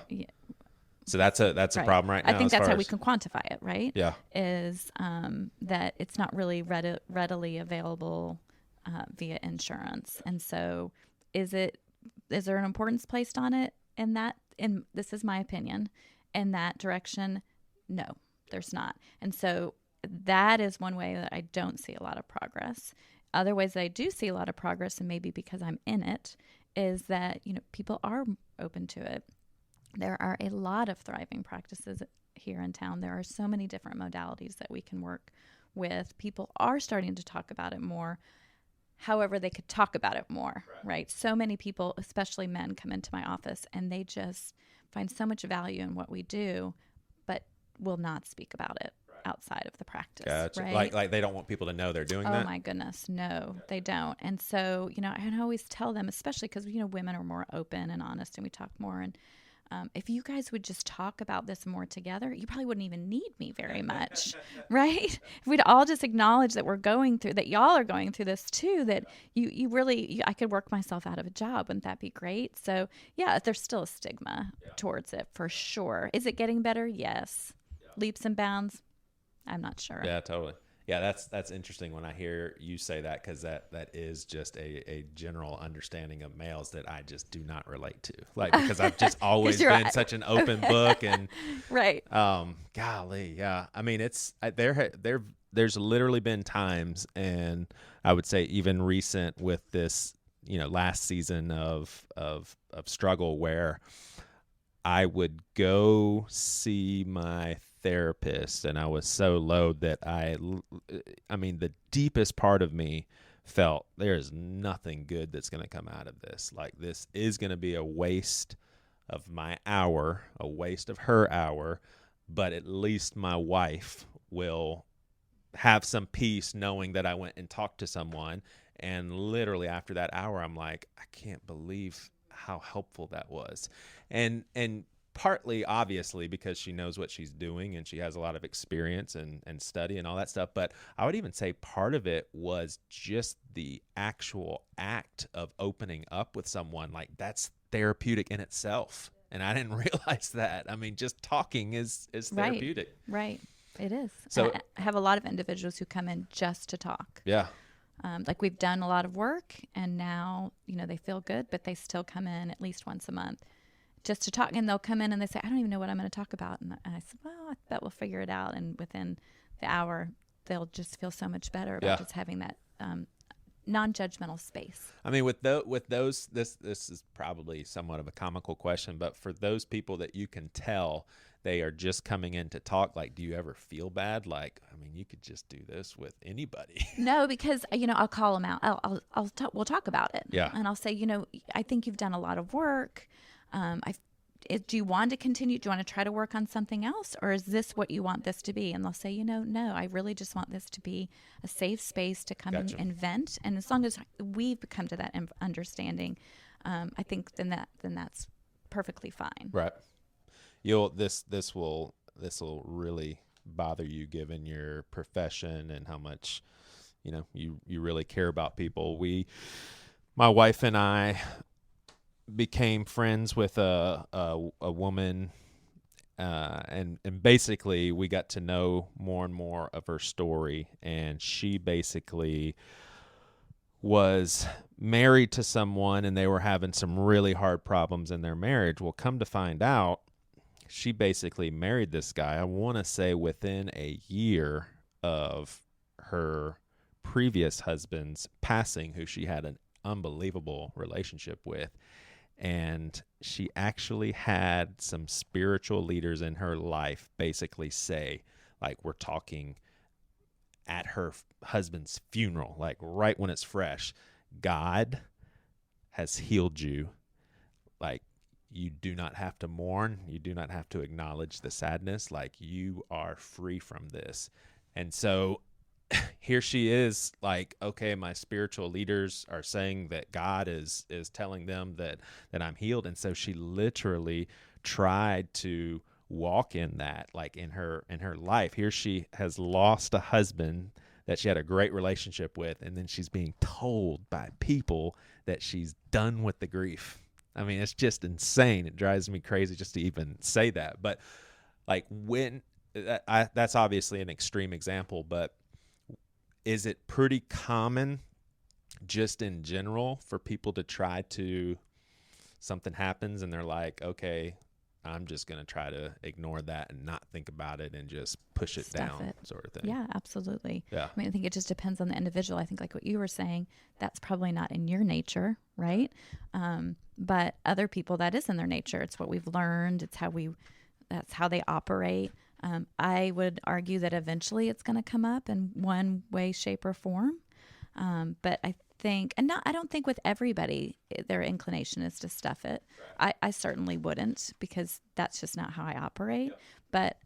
So that's a problem right now. I think that's how we can quantify it, right? Yeah. Is that it's not really readily available via insurance. And so is there an importance placed on it in that? And this is my opinion, in that direction? No, there's not. And so that is one way that I don't see a lot of progress. Other ways that I do see a lot of progress, and maybe because I'm in it, is that, people are open to it. There are a lot of thriving practices here in town. There are so many different modalities that we can work with. People are starting to talk about it more. However, they could talk about it more, right? So many people, especially men, come into my office and they just find so much value in what we do, but will not speak about it outside of the practice. Gotcha. Right? Like they don't want people to know they're doing that? Oh my goodness, no, they don't. And so, I always tell them, especially because, women are more open and honest and we talk more. And if you guys would just talk about this more together, you probably wouldn't even need me very much, right? If we'd all just acknowledge that we're going through, that y'all are going through this too, that you really, I could work myself out of a job. Wouldn't that be great? So yeah, there's still a stigma towards it for sure. Is it getting better? Yes. Leaps and bounds? I'm not sure. Yeah, totally. Yeah, that's interesting when I hear you say that, because that is just a general understanding of males that I just do not relate to. Like, because I've just always been such an open book and right. Golly, yeah. I mean, there's literally been times, and I would say even recent with this, last season of struggle, where I would go see my therapist and I was so low that I mean, the deepest part of me felt there is nothing good that's going to come out of this. Like, this is going to be a waste of my hour, a waste of her hour, but at least my wife will have some peace knowing that I went and talked to someone. And literally after that hour, I'm like, I can't believe how helpful that was. And partly, obviously, because she knows what she's doing and she has a lot of experience and study and all that stuff. But I would even say part of it was just the actual act of opening up with someone. Like, that's therapeutic in itself. And I didn't realize that. I mean, just talking is therapeutic. Right. It is. So I have a lot of individuals who come in just to talk. Yeah. Like, we've done a lot of work and now, they feel good, but they still come in at least once a month just to talk. And they'll come in and they say, I don't even know what I'm going to talk about. And I said, well, I bet we'll figure it out. And within the hour, they'll just feel so much better about just having that non-judgmental space. I mean, with those, this is probably somewhat of a comical question, but for those people that you can tell they are just coming in to talk, like, do you ever feel bad? Like, I mean, you could just do this with anybody. No, because, I'll call them out. We'll talk about it. Yeah. And I'll say, I think you've done a lot of work. Do you want to continue? Do you want to try to work on something else? Or is this what you want this to be? And they'll say, no, I really just want this to be a safe space to come and vent. And as long as we've come to that understanding, I think then that's perfectly fine. Right. This will really bother you given your profession and how much, you really care about people. My wife and I became friends with a woman, and basically we got to know more and more of her story. And she basically was married to someone and they were having some really hard problems in their marriage. Well, come to find out, she basically married this guy, I want to say within a year of her previous husband's passing, who she had an unbelievable relationship with. And she actually had some spiritual leaders in her life basically say, like, we're talking at her husband's funeral, like right when it's fresh, God has healed you. Like, you do not have to mourn. You do not have to acknowledge the sadness. Like, you are free from this. And so here she is, like, okay, my spiritual leaders are saying that God is telling them that I'm healed. And so she literally tried to walk in that, like, in her life. Here she has lost a husband that she had a great relationship with, and then she's being told by people that she's done with the grief. I mean, it's just insane. It drives me crazy just to even say that. But, like, that's obviously an extreme example, but is it pretty common just in general, for people to try to, something happens and they're like, okay, I'm just going to try to ignore that and not think about it and just push it Stuff down, it. sort of thing. Yeah, absolutely. Yeah. I mean, I think it just depends on the individual. I think like what you were saying, that's probably not in your nature, right? But other people, that is in their nature. It's what we've learned. That's how they operate. I would argue that eventually it's going to come up in one way, shape, or form. But I think, I don't think with everybody their inclination is to stuff it. I certainly wouldn't, because that's just not how I operate. But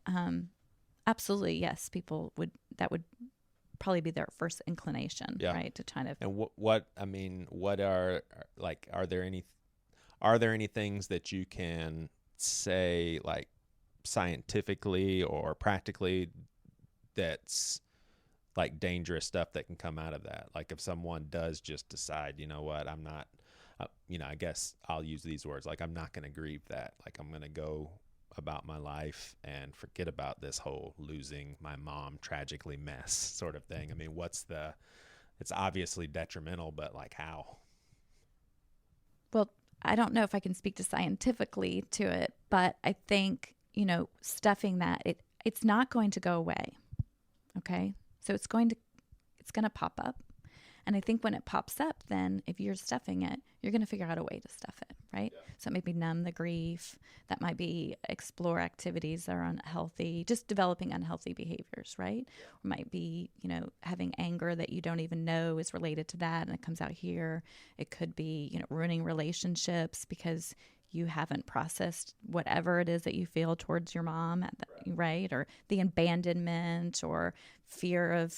absolutely, yes, that would probably be their first inclination, right? To kind of. And what are there any things that you can say, like, scientifically or practically, that's like dangerous stuff that can come out of that? Like if someone does just decide, you know what, I'm not, I guess I'll use these words, like, I'm not going to grieve that. Like, I'm going to go about my life and forget about this whole losing my mom tragically mess sort of thing. I mean, it's obviously detrimental, but like how? Well, I don't know if I can speak to scientifically to it, but I think, stuffing that, it's not going to go away. Okay. So it's going to pop up. And I think when it pops up, then if you're stuffing it, you're going to figure out a way to stuff it, right? Yeah. So it might be numb the grief. That might be explore activities that are unhealthy, just developing unhealthy behaviors, right? Yeah. Or might be, having anger that you don't even know is related to that, and it comes out here. It could be, ruining relationships because you haven't processed whatever it is that you feel towards your mom, right? Or the abandonment or fear of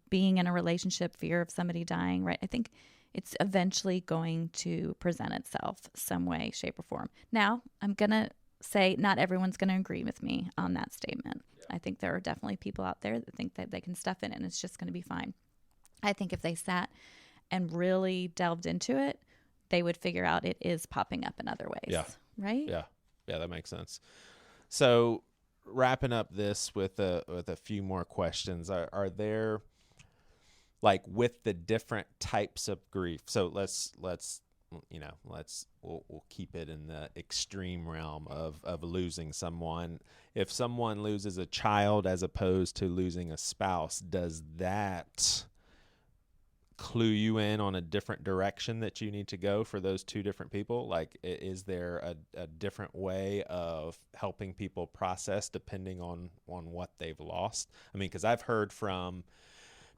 being in a relationship, fear of somebody dying, right? I think it's eventually going to present itself some way, shape, or form. Now, I'm going to say not everyone's going to agree with me on that statement. Yeah. I think there are definitely people out there that think that they can stuff it and it's just going to be fine. I think if they sat and really delved into it, they would figure out it is popping up in other ways. Yeah. Right? Yeah. Yeah, that makes sense. So wrapping up this with a few more questions, are there, like, with the different types of grief? So we'll keep it in the extreme realm of losing someone. If someone loses a child as opposed to losing a spouse, does that clue you in on a different direction that you need to go for those two different people? Like, is there a different way of helping people process depending on what they've lost? I mean, because I've heard from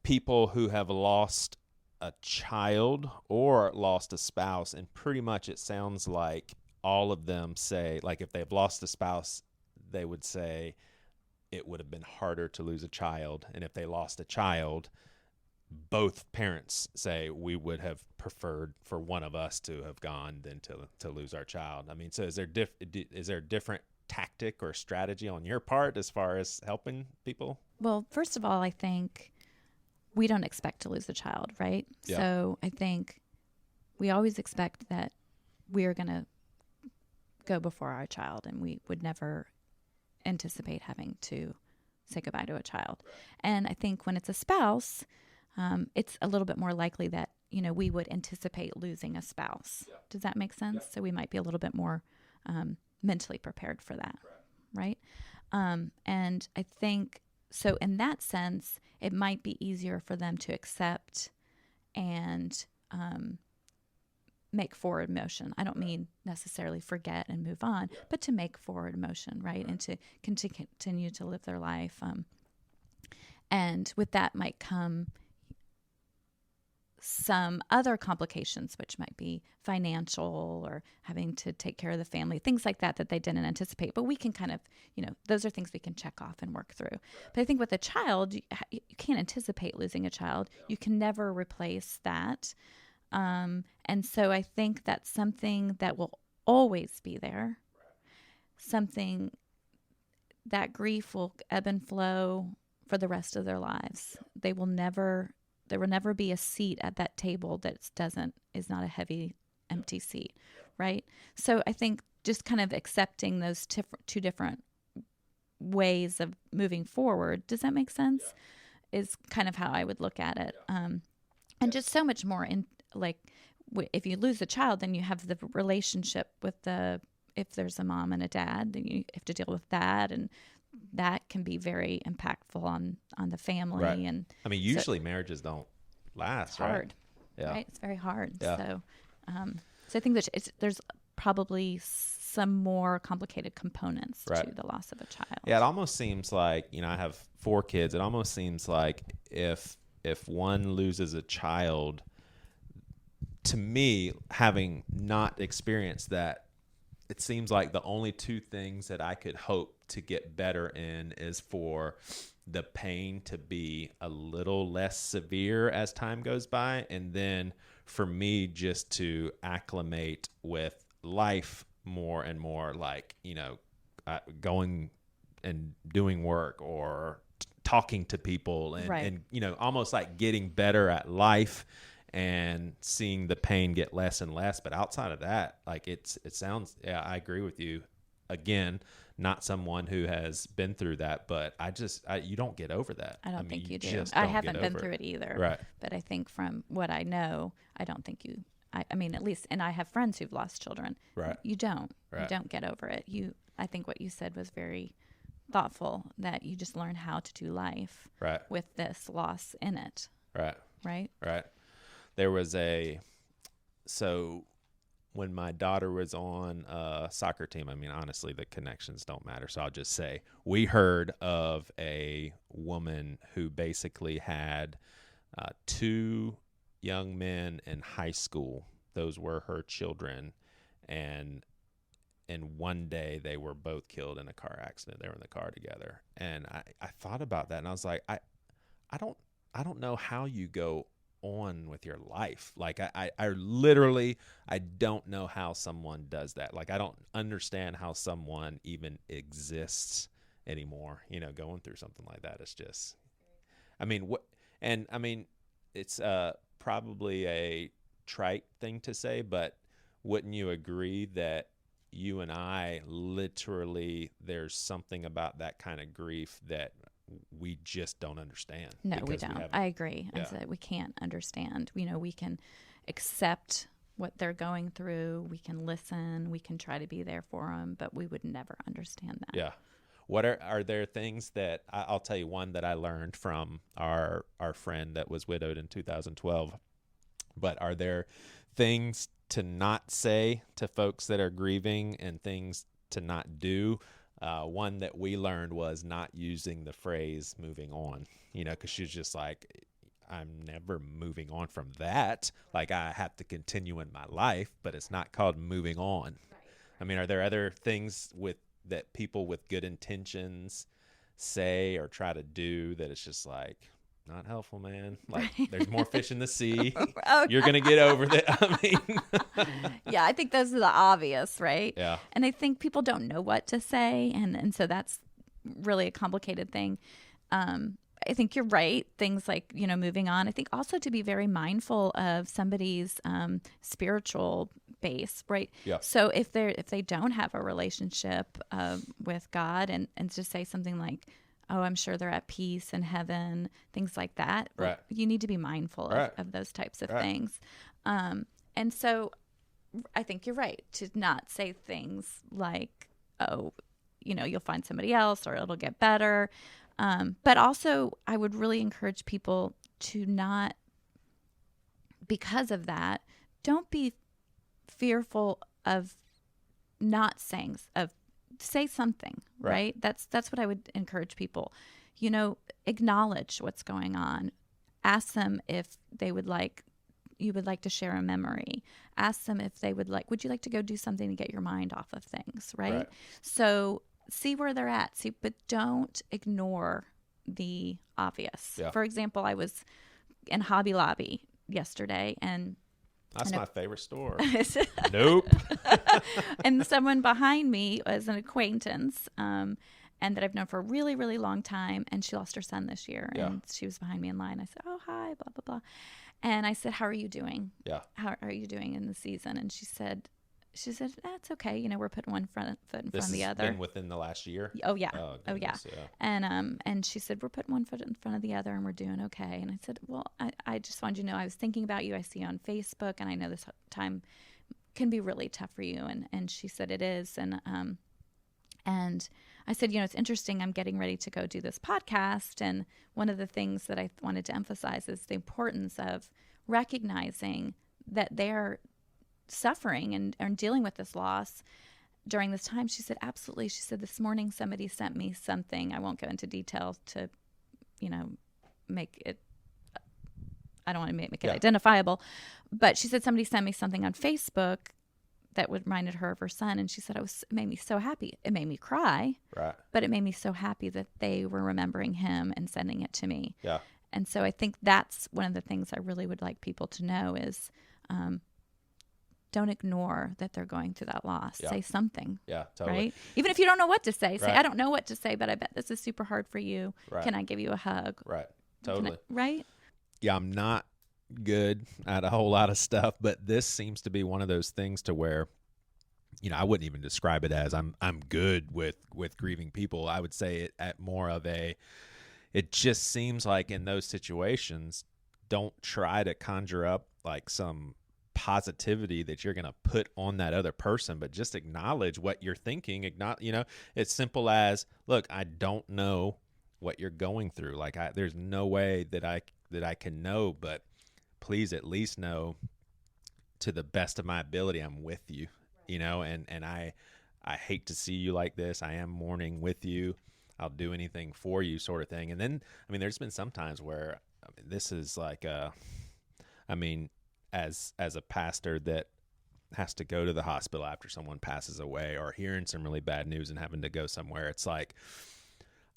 people who have lost a child or lost a spouse, and pretty much it sounds like all of them say, like, if they've lost a spouse, they would say it would have been harder to lose a child. And if they lost a child, both parents say we would have preferred for one of us to have gone than to lose our child. I mean, so is there a different tactic or strategy on your part as far as helping people? Well, first of all, I think we don't expect to lose a child, right? Yeah. So I think we always expect that we're going to go before our child, and we would never anticipate having to say goodbye to a child. And I think when it's a spouse, it's a little bit more likely that, we would anticipate losing a spouse. Yeah. Does that make sense? Yeah. So we might be a little bit more mentally prepared for that, right? And I think, so in that sense, it might be easier for them to accept and make forward motion. I don't mean necessarily forget and move on, but to make forward motion, right? And to continue to live their life. And with that might come some other complications, which might be financial or having to take care of the family, things like that they didn't anticipate. But we can kind of, those are things we can check off and work through. But I think with a child, you can't anticipate losing a child. You can never replace that. And so I think that's something that will always be there. Something that grief will ebb and flow for the rest of their lives. There will never be a seat at that table that is not a heavy, empty seat, right? So I think just kind of accepting those two different ways of moving forward, does that make sense? Yeah. Is kind of how I would look at it. And just so much more in like if you lose a child, then you have the relationship with if there's a mom and a dad, then you have to deal with that, and that can be very impactful on the family. Right. And I mean, usually marriages don't last, it's hard, right? Yeah. right? It's very hard. Yeah. So I think that there's probably some more complicated components Right. to the loss of a child. Yeah, it almost seems like, I have 4 kids. It almost seems like if one loses a child, to me, having not experienced that, it seems like the only 2 things that I could hope to get better in is for the pain to be a little less severe as time goes by, and then for me just to acclimate with life more and more, like, going and doing work or talking to people and, Right. and almost like getting better at life and seeing the pain get less and less. But outside of that, like it sounds, yeah, I agree with you. Again, not someone who has been through that, but you don't get over that. I don't think you do. just I don't haven't get been over through it either. Right. But I think from what I know, I don't think you, I mean, at least, and I have friends who've lost children. Right. You don't. Right. You don't get over it. I think what you said was very thoughtful, that you just learn how to do life Right. with this loss in it. Right. Right. Right. There was so when my daughter was on a soccer team, I mean, honestly, the connections don't matter. So I'll just say we heard of a woman who basically had 2 young men in high school. Those were her children. And one day they were both killed in a car accident. They were in the car together. And I thought about that, and I was like, I don't know how you go on with your life. Like I literally, I don't know how someone does that. Like I don't understand how someone even exists anymore, going through something like that. It's just, it's probably a trite thing to say, but wouldn't you agree that you and I literally, there's something about that kind of grief that we just don't understand? No, we don't. I agree. Yeah. I said we can't understand. We can accept what they're going through. We can listen. We can try to be there for them, but we would never understand that. Yeah. What are there things that I'll tell you one that I learned from our friend that was widowed in 2012, but are there things to not say to folks that are grieving and things to not do? One that we learned was not using the phrase moving on, because she's just like, I'm never moving on from that. Like I have to continue in my life, but it's not called moving on. Right. I mean, are there other things that people with good intentions say or try to do that it's just like not helpful, man? Like there's more fish in the sea. Oh, You're going to get over that. Yeah, I think those are the obvious, right? Yeah. And I think people don't know what to say. And so that's really a complicated thing. I think you're right. Things like, moving on. I think also to be very mindful of somebody's spiritual base, right? Yeah. So if they don't have a relationship with God and just say something like, oh, I'm sure they're at peace in heaven, things like that. Right. You need to be mindful Right. of those types of Right. things. And so I think you're right to not say things like, oh, you'll find somebody else or it'll get better. But also I would really encourage people to not, because of that, don't be fearful of not saying, say something, right? That's what I would encourage people. Acknowledge what's going on. Ask them if you would like to share a memory. Ask them if would you like to go do something to get your mind off of things, right? So see where they're at, but don't ignore the obvious. Yeah. For example, I was in Hobby Lobby yesterday and That's my favorite store. Nope. And someone behind me was an acquaintance and that I've known for a really, really long time. And she lost her son this year. Yeah. And she was behind me in line. I said, oh, hi, blah, blah, blah. And I said, how are you doing? Yeah. How are you doing in the season? And she said, she said, that's okay. We're putting one foot in front of the This has other. been within the last year? Oh yeah. Oh, Oh yeah. goodness, yeah. And she said, we're putting one foot in front of the other and we're doing okay. And I said, well, I just wanted you to know I was thinking about you. I see you on Facebook and I know this time can be really tough for you. And she said it is. And I said, it's interesting. I'm getting ready to go do this podcast. And one of the things that I wanted to emphasize is the importance of recognizing that they're suffering and dealing with this loss during this time. She said, absolutely. She said, this morning somebody sent me something. I won't go into detail to, make it, I don't want to make it identifiable. But she said somebody sent me something on Facebook that reminded her of her son. And she said, it made me so happy. It made me cry. Right. But it made me so happy that they were remembering him and sending it to me. Yeah. And so I think that's one of the things I really would like people to know is don't ignore that they're going through that loss. Yeah. Say something. Yeah, totally. Right? Even if you don't know what to say, say, Right. I don't know what to say, but I bet this is super hard for you. Right. Can I give you a hug? Right. Totally. Right? Yeah, I'm not good at a whole lot of stuff, but this seems to be one of those things to where, I wouldn't even describe it as I'm good with grieving people. I would say it at more of it just seems like in those situations, don't try to conjure up like some positivity that you're going to put on that other person, but just acknowledge what you're thinking. It's simple as, look, I don't know what you're going through. Like there's no way that I can know, but please at least know to the best of my ability, I'm with you, and I hate to see you like this. I am mourning with you. I'll do anything for you, sort of thing. And then, there's been some times where this is like, as a pastor that has to go to the hospital after someone passes away or hearing some really bad news and having to go somewhere, it's like,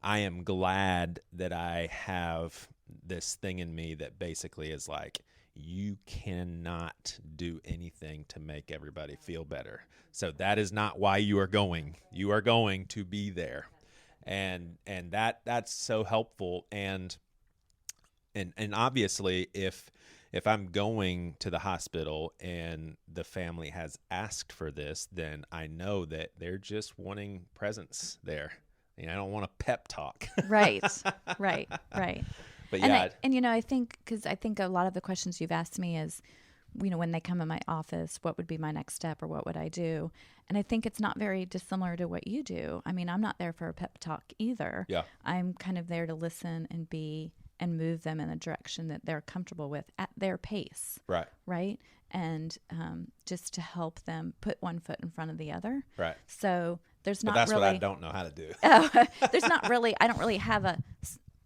I am glad that I have this thing in me that basically is like, you cannot do anything to make everybody feel better. So that is not why you are going. You are going to be there. And that's so helpful. And obviously if I'm going to the hospital and the family has asked for this, then I know that they're just wanting presence there. I don't want a pep talk. Right. But yeah. I think a lot of the questions you've asked me is, when they come in my office, what would be my next step or what would I do? And I think it's not very dissimilar to what you do. I'm not there for a pep talk either. Yeah. I'm kind of there to listen and move them in a direction that they're comfortable with at their pace. Right. Right. And just to help them put one foot in front of the other. Right. So there's not but that's really. what I don't know how to do. There's not really. I don't really have a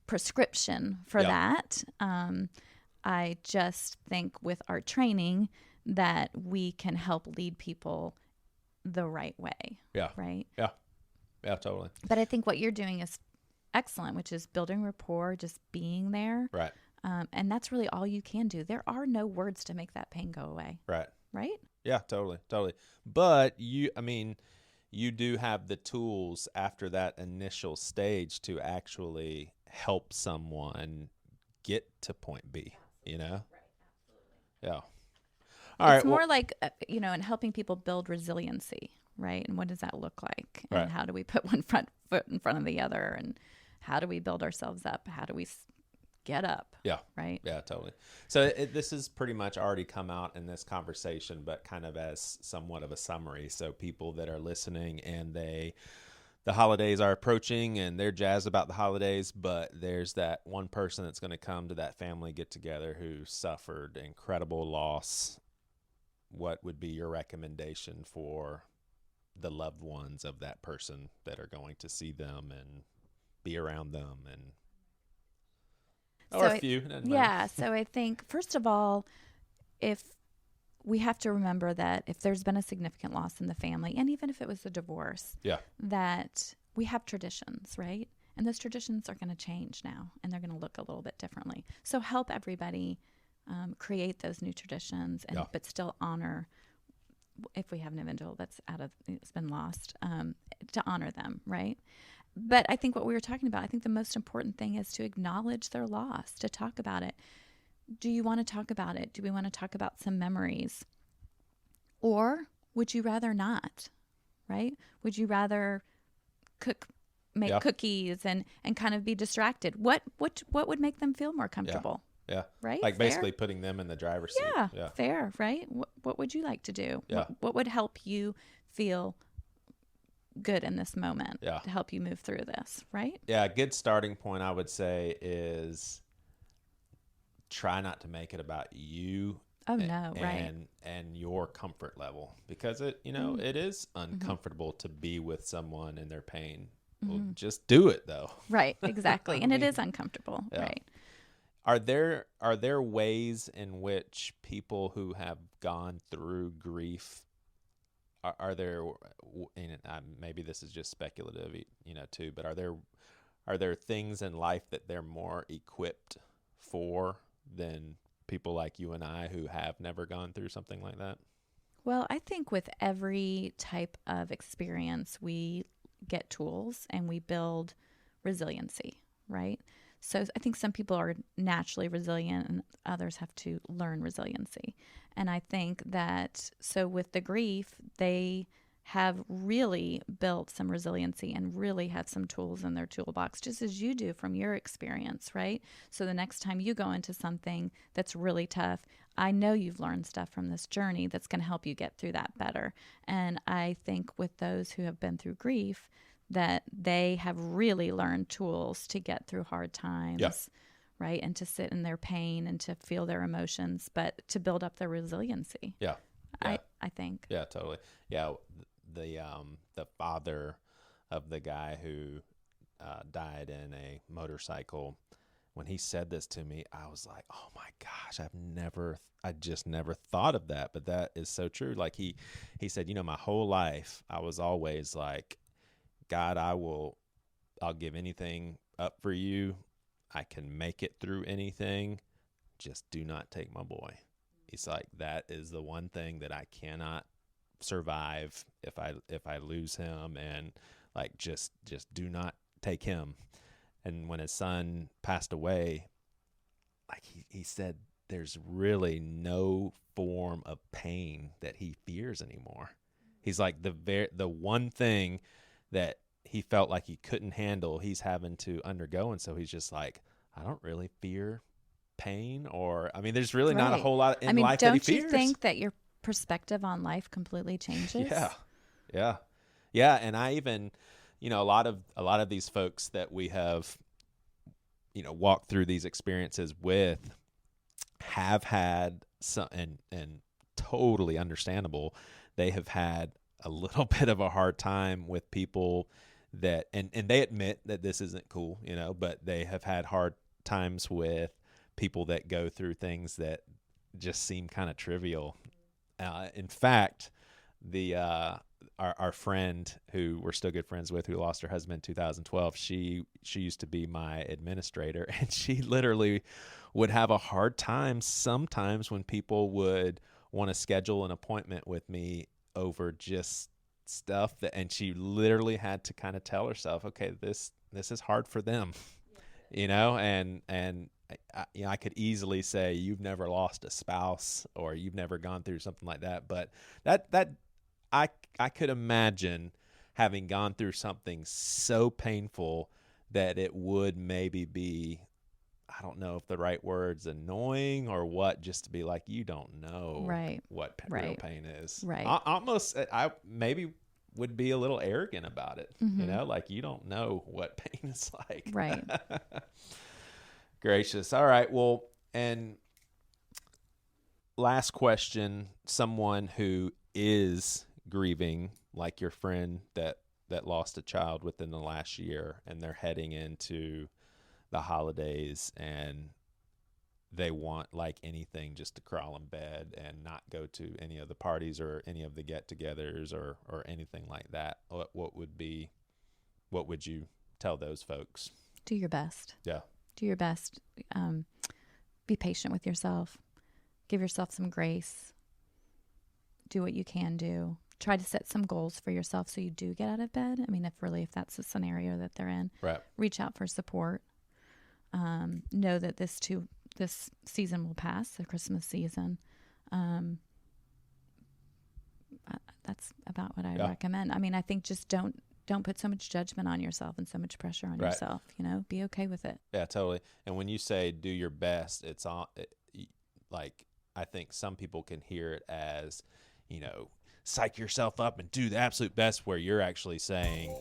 prescription for that. I just think with our training that we can help lead people the right way. Yeah. Right. Yeah. Yeah. Totally. But I think what you're doing is excellent, which is building rapport, just being there. Right. And that's really all you can do. There are no words to make that pain go away. Right. Right? Yeah, totally. But you do have the tools after that initial stage to actually help someone get to point B, Right, absolutely. Yeah. All right. It's more like, and helping people build resiliency, right? And what does that look like? And Right. how do we put one foot in front of the other? And how do we build ourselves up? How do we get up? Yeah. Right? Yeah, totally. So this has pretty much already come out in this conversation, but kind of as somewhat of a summary. So people that are listening and the holidays are approaching and they're jazzed about the holidays, but there's that one person that's going to come to that family get together who suffered incredible loss. What would be your recommendation for the loved ones of that person that are going to see them and be around them or a few? Yeah. So I think, first of all, if we have to remember that if there's been a significant loss in the family, and even if it was a divorce, that we have traditions, right? And those traditions are going to change now, and they're going to look a little bit differently. So help everybody create those new traditions, but still honor, if we have an individual it's been lost, to honor them, right? But I think what we were talking about, I think the most important thing is to acknowledge their loss, to talk about it. Do you want to talk about it? Do we want to talk about some memories? Or would you rather not, right? Would you rather make cookies and kind of be distracted? What would make them feel more comfortable? Yeah. Right? Like Fair? basically putting them in the driver's seat. Yeah. Fair, right? What would you like to do? Yeah. What would help you feel good in this moment Yeah. to help you move through this, right? Yeah, a good starting point I would say is try not to make it about you. Oh no, right. And your comfort level, because it is uncomfortable to be with someone in their pain. Well, just do it though. Right, exactly. And it is uncomfortable, right? Are there ways in which people who have gone through grief are there, and maybe this is just speculative, too, but are there things in life that they're more equipped for than people like you and I who have never gone through something like that? Well, I think with every type of experience, we get tools and we build resiliency, right? So I think some people are naturally resilient and others have to learn resiliency. And I think that, so with the grief, they have really built some resiliency and really have some tools in their toolbox, just as you do from your experience, right? So the next time you go into something that's really tough, I know you've learned stuff from this journey that's going to help you get through that better. And I think with those who have been through grief, that they have really learned tools to get through hard times, right? And to sit in their pain and to feel their emotions, but to build up their resiliency. Yeah. I think. Yeah, totally. Yeah. The father of the guy who died in a motorcycle, when he said this to me, I was like, oh my gosh, I just never thought of that. But that is so true. Like he said, my whole life I was always like, God, I'll give anything up for you. I can make it through anything. Just do not take my boy. He's like, that is the one thing that I cannot survive if I lose him, and like just do not take him. And when his son passed away, like he said, there's really no form of pain that he fears anymore. He's like the one thing that he felt like he couldn't handle, he's having to undergo. And so he's just like, I don't really fear pain, there's really not a whole lot in life that he fears. Don't you think that your perspective on life completely changes? Yeah. And I even, a lot of these folks that we have, walked through these experiences with have had some, and totally understandable, they have had a little bit of a hard time with people that, and they admit that this isn't cool, but they have had hard times with people that go through things that just seem kind of trivial. In fact, our friend who we're still good friends with, who lost her husband in 2012, she used to be my administrator, and she literally would have a hard time sometimes when people would want to schedule an appointment with me over just stuff and she literally had to kind of tell herself, okay, this is hard for them, and I could easily say, you've never lost a spouse or you've never gone through something like that. But that I could imagine having gone through something so painful that it would maybe be, I don't know if the right word's annoying or what, just to be like, you don't know what real pain is. Right. I maybe would be a little arrogant about it, like you don't know what pain is like. Right. Gracious. All right. Well, and last question, someone who is grieving, like your friend that lost a child within the last year, and they're heading into the holidays and they want, like anything, just to crawl in bed and not go to any of the parties or any of the get-togethers or anything like that. What would you tell those folks? Do your best. Yeah. Do your best. Be patient with yourself. Give yourself some grace. Do what you can do. Try to set some goals for yourself so you do get out of bed. If that's the scenario that they're in. Right. Reach out for support. Know that this season will pass, the Christmas season. that's about what I recommend. I mean, I think just don't put so much judgment on yourself and so much pressure on yourself. Be okay with it. Yeah, totally. And when you say do your best, it's all like, I think some people can hear it as, psych yourself up and do the absolute best, where you're actually saying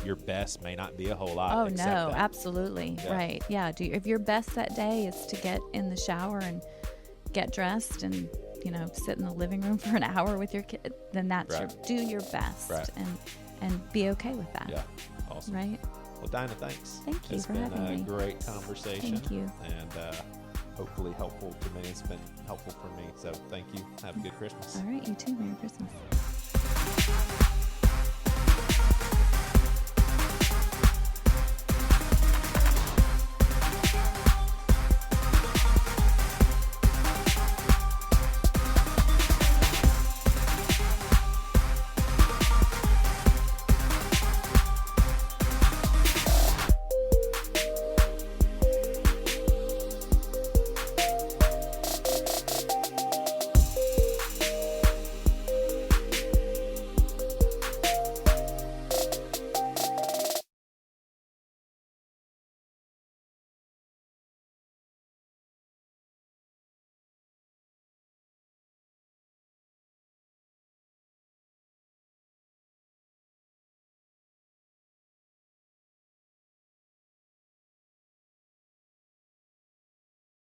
your best may not be a whole lot. Oh, no, absolutely. Yeah. Right. Yeah. If your best that day is to get in the shower and get dressed and, sit in the living room for an hour with your kid, then that's do your best and be okay with that. Yeah. Awesome. Right. Well, Dinah, thanks. Thank you for having me. It's been a great conversation. Thank you. And hopefully helpful to me. It's been helpful for me. So thank you. Have a good Christmas. All right. You too. Merry Christmas.